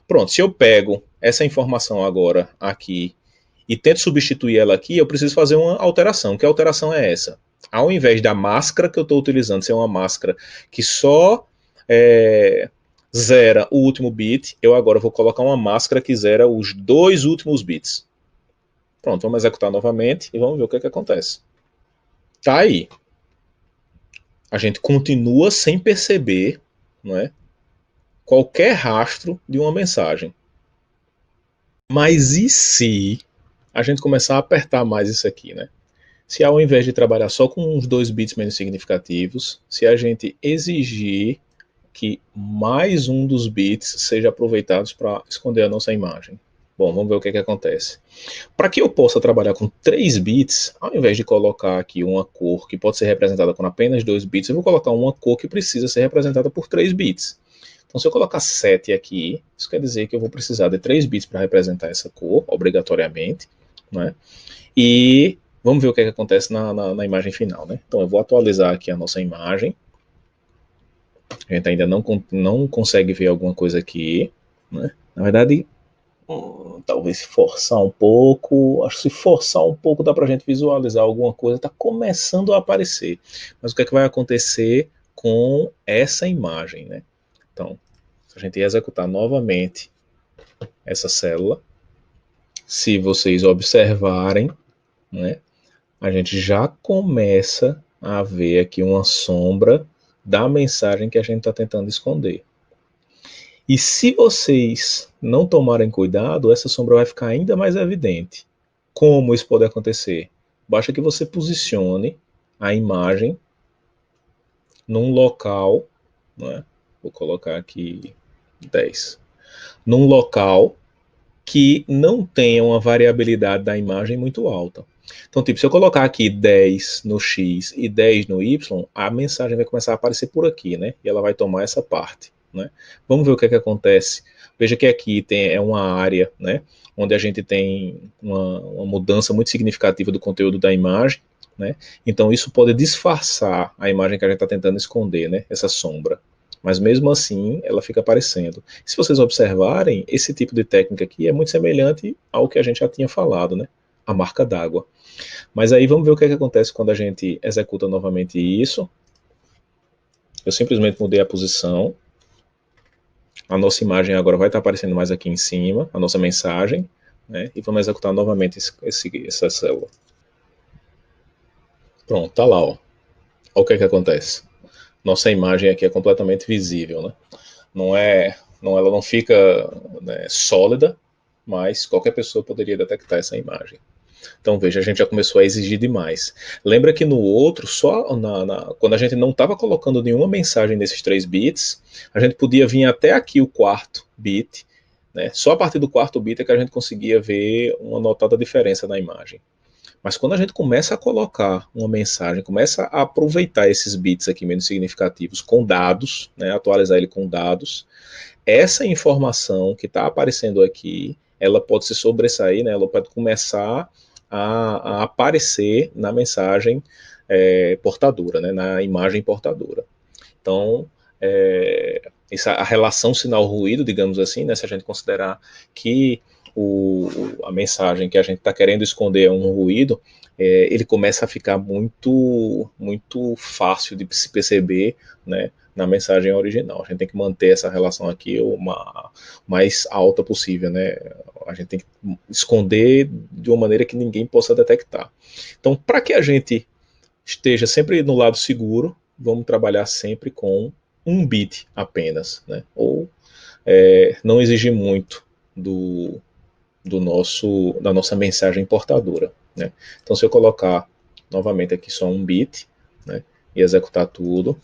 Pronto, se eu pego essa informação agora aqui e tento substituir ela aqui, eu preciso fazer uma alteração. Que alteração é essa? Ao invés da máscara que eu estou utilizando ser uma máscara que só zera o último bit, eu agora vou colocar uma máscara que zera os 2 últimos bits. Pronto, vamos executar novamente e vamos ver o que acontece. Tá aí. A gente continua sem perceber, não é, qualquer rastro de uma mensagem. Mas e se a gente começar a apertar mais isso aqui, né? Se ao invés de trabalhar só com uns 2 bits menos significativos, se a gente exigir que mais um dos bits seja aproveitado para esconder a nossa imagem. Bom, vamos ver o que acontece. Para que eu possa trabalhar com 3 bits, ao invés de colocar aqui uma cor que pode ser representada com apenas 2 bits, eu vou colocar uma cor que precisa ser representada por 3 bits. Então, se eu colocar 7 aqui, isso quer dizer que eu vou precisar de 3 bits para representar essa cor, obrigatoriamente. Né? E vamos ver o que acontece na imagem final. Né? Então, eu vou atualizar aqui a nossa imagem. A gente ainda não consegue ver alguma coisa aqui. Né? Na verdade, talvez forçar um pouco. Acho que se forçar um pouco dá para a gente visualizar alguma coisa. Está começando a aparecer. Mas o que vai acontecer com essa imagem? Né? Então, se a gente executar novamente essa célula, se vocês observarem, né, a gente já começa a ver aqui uma sombra da mensagem que a gente está tentando esconder. E se vocês não tomarem cuidado, essa sombra vai ficar ainda mais evidente. Como isso pode acontecer? Basta que você posicione a imagem num local, né? Vou colocar aqui 10, num local que não tenha uma variabilidade da imagem muito alta. Então, tipo, se eu colocar aqui 10 no X e 10 no Y, a mensagem vai começar a aparecer por aqui, né? E ela vai tomar essa parte, né? Vamos ver o que acontece. Veja que aqui é uma área, né? Onde a gente tem uma mudança muito significativa do conteúdo da imagem, né? Então, isso pode disfarçar a imagem que a gente está tentando esconder, né? Essa sombra. Mas mesmo assim, ela fica aparecendo. Se vocês observarem, esse tipo de técnica aqui é muito semelhante ao que a gente já tinha falado, né? A marca d'água. Mas aí vamos ver o que acontece quando a gente executa novamente isso. Eu simplesmente mudei a posição. A nossa imagem agora vai estar aparecendo mais aqui em cima, a nossa mensagem, né? E vamos executar novamente essa célula. Pronto, tá lá, ó. Olha o que acontece. Nossa imagem aqui é completamente visível, né? Ela não fica, né, sólida, mas qualquer pessoa poderia detectar essa imagem. Então veja, a gente já começou a exigir demais. Lembra que no outro, quando a gente não estava colocando nenhuma mensagem nesses 3 bits, a gente podia vir até aqui o quarto bit, né? Só a partir do quarto bit é que a gente conseguia ver uma notada diferença na imagem. Mas quando a gente começa a colocar uma mensagem, começa a aproveitar esses bits aqui menos significativos com dados, né, atualizar ele com dados, essa informação que está aparecendo aqui, ela pode se sobressair, né, ela pode começar a aparecer na mensagem portadora, né, na imagem portadora. Então, a relação sinal-ruído, digamos assim, né, se a gente considerar que a mensagem que a gente está querendo esconder é um ruído, ele começa a ficar muito, muito fácil de se perceber, né, na mensagem original. A gente tem que manter essa relação aqui o mais alta possível, né, A gente tem que esconder de uma maneira que ninguém possa detectar. Então, para que a gente esteja sempre no lado seguro, vamos trabalhar sempre com um bit apenas, né? Ou não exigir muito da nossa mensagem portadora, né? Então, se eu colocar novamente aqui só um bit, né, e executar tudo,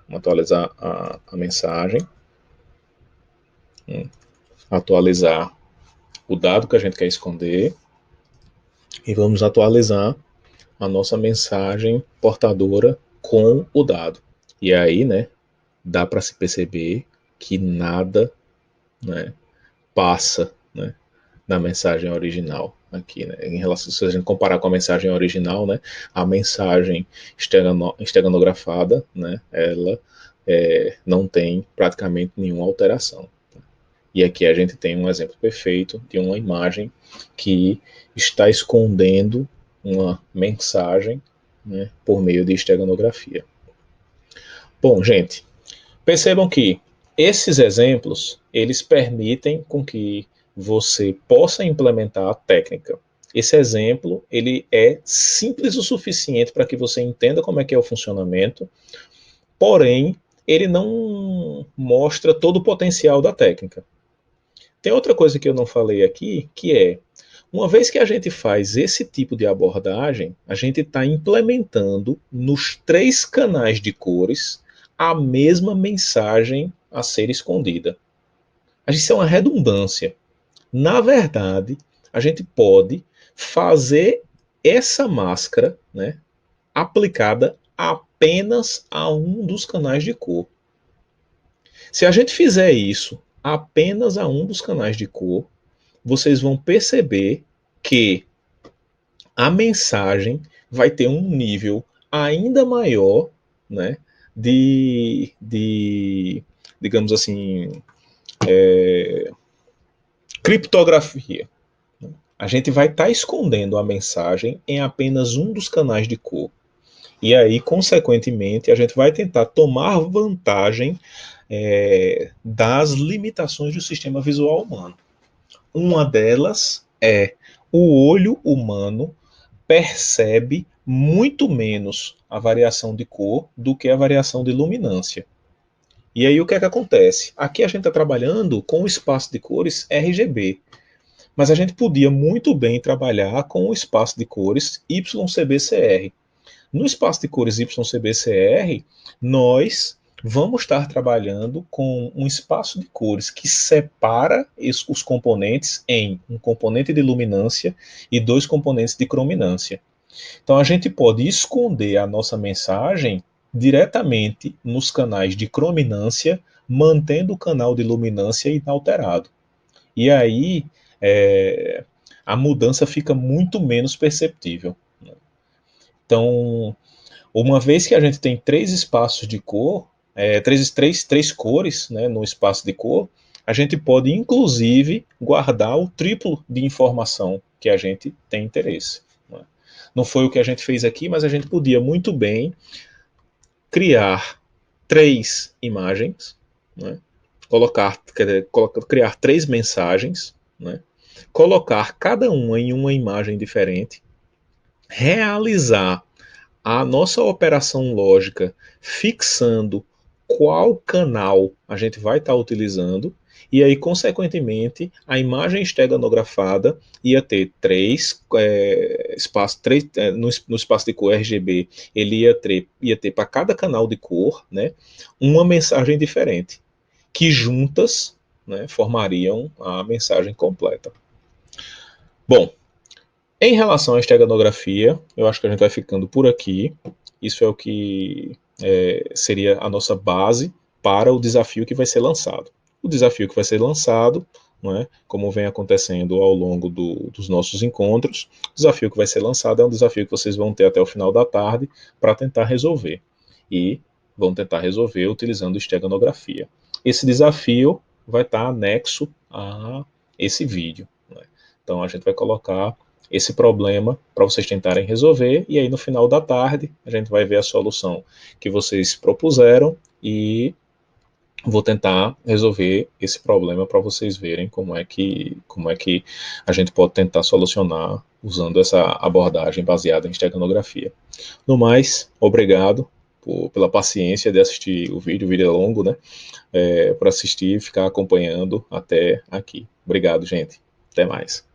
vamos atualizar a mensagem, atualizar o dado que a gente quer esconder e vamos atualizar a nossa mensagem portadora com o dado. E aí, né, dá para se perceber que nada, né, passa, né, da mensagem original aqui, né? Em relação, se a gente comparar com a mensagem original, né, a mensagem esteganografada, né, ela não tem praticamente nenhuma alteração. E aqui a gente tem um exemplo perfeito de uma imagem que está escondendo uma mensagem, né, por meio de esteganografia. Bom, gente, percebam que esses exemplos, eles permitem com que você possa implementar a técnica. Esse exemplo, ele é simples o suficiente para que você entenda como é que é o funcionamento, porém, ele não mostra todo o potencial da técnica. Tem outra coisa que eu não falei aqui, que é, uma vez que a gente faz esse tipo de abordagem, a gente está implementando nos 3 canais de cores a mesma mensagem a ser escondida. Isso é uma redundância. Na verdade, a gente pode fazer essa máscara, né, aplicada apenas a um dos canais de cor. Se a gente fizer isso apenas a um dos canais de cor, vocês vão perceber que a mensagem vai ter um nível ainda maior, né, de digamos assim, criptografia. A gente vai estar escondendo a mensagem em apenas um dos canais de cor. E aí, consequentemente, a gente vai tentar tomar vantagem das limitações do sistema visual humano. Uma delas é o olho humano percebe muito menos a variação de cor do que a variação de luminância. E aí o que é que acontece? Aqui a gente está trabalhando com o espaço de cores RGB, mas a gente podia muito bem trabalhar com o espaço de cores YCBCR. No espaço de cores YCBCR, nós vamos estar trabalhando com um espaço de cores que separa os componentes em um componente de luminância e 2 componentes de crominância. Então a gente pode esconder a nossa mensagem diretamente nos canais de crominância, mantendo o canal de luminância inalterado. E aí a mudança fica muito menos perceptível. Então, uma vez que a gente tem 3 espaços de cor, três cores, né, no espaço de cor, a gente pode inclusive guardar o triplo de informação que a gente tem interesse. Né? Não foi o que a gente fez aqui, mas a gente podia muito bem criar 3 imagens, né? Criar 3 mensagens, né? Colocar cada uma em uma imagem diferente, realizar a nossa operação lógica fixando qual canal a gente vai estar utilizando, e aí, consequentemente, a imagem esteganografada ia ter no espaço de cor RGB, ele ia ter para cada canal de cor, né, uma mensagem diferente, que juntas, né, formariam a mensagem completa. Bom, em relação à esteganografia, eu acho que a gente vai ficando por aqui. Isso é o que seria a nossa base para o desafio que vai ser lançado. O desafio que vai ser lançado, não é, como vem acontecendo ao longo dos nossos encontros, o desafio que vai ser lançado é um desafio que vocês vão ter até o final da tarde para tentar resolver. E vão tentar resolver utilizando esteganografia. Esse desafio vai estar anexo a esse vídeo. Né? Então a gente vai colocar esse problema para vocês tentarem resolver, e aí no final da tarde a gente vai ver a solução que vocês propuseram e vou tentar resolver esse problema para vocês verem como é que a gente pode tentar solucionar usando essa abordagem baseada em esteganografia. No mais, obrigado pela paciência de assistir o vídeo é longo, né? Por assistir e ficar acompanhando até aqui. Obrigado, gente. Até mais.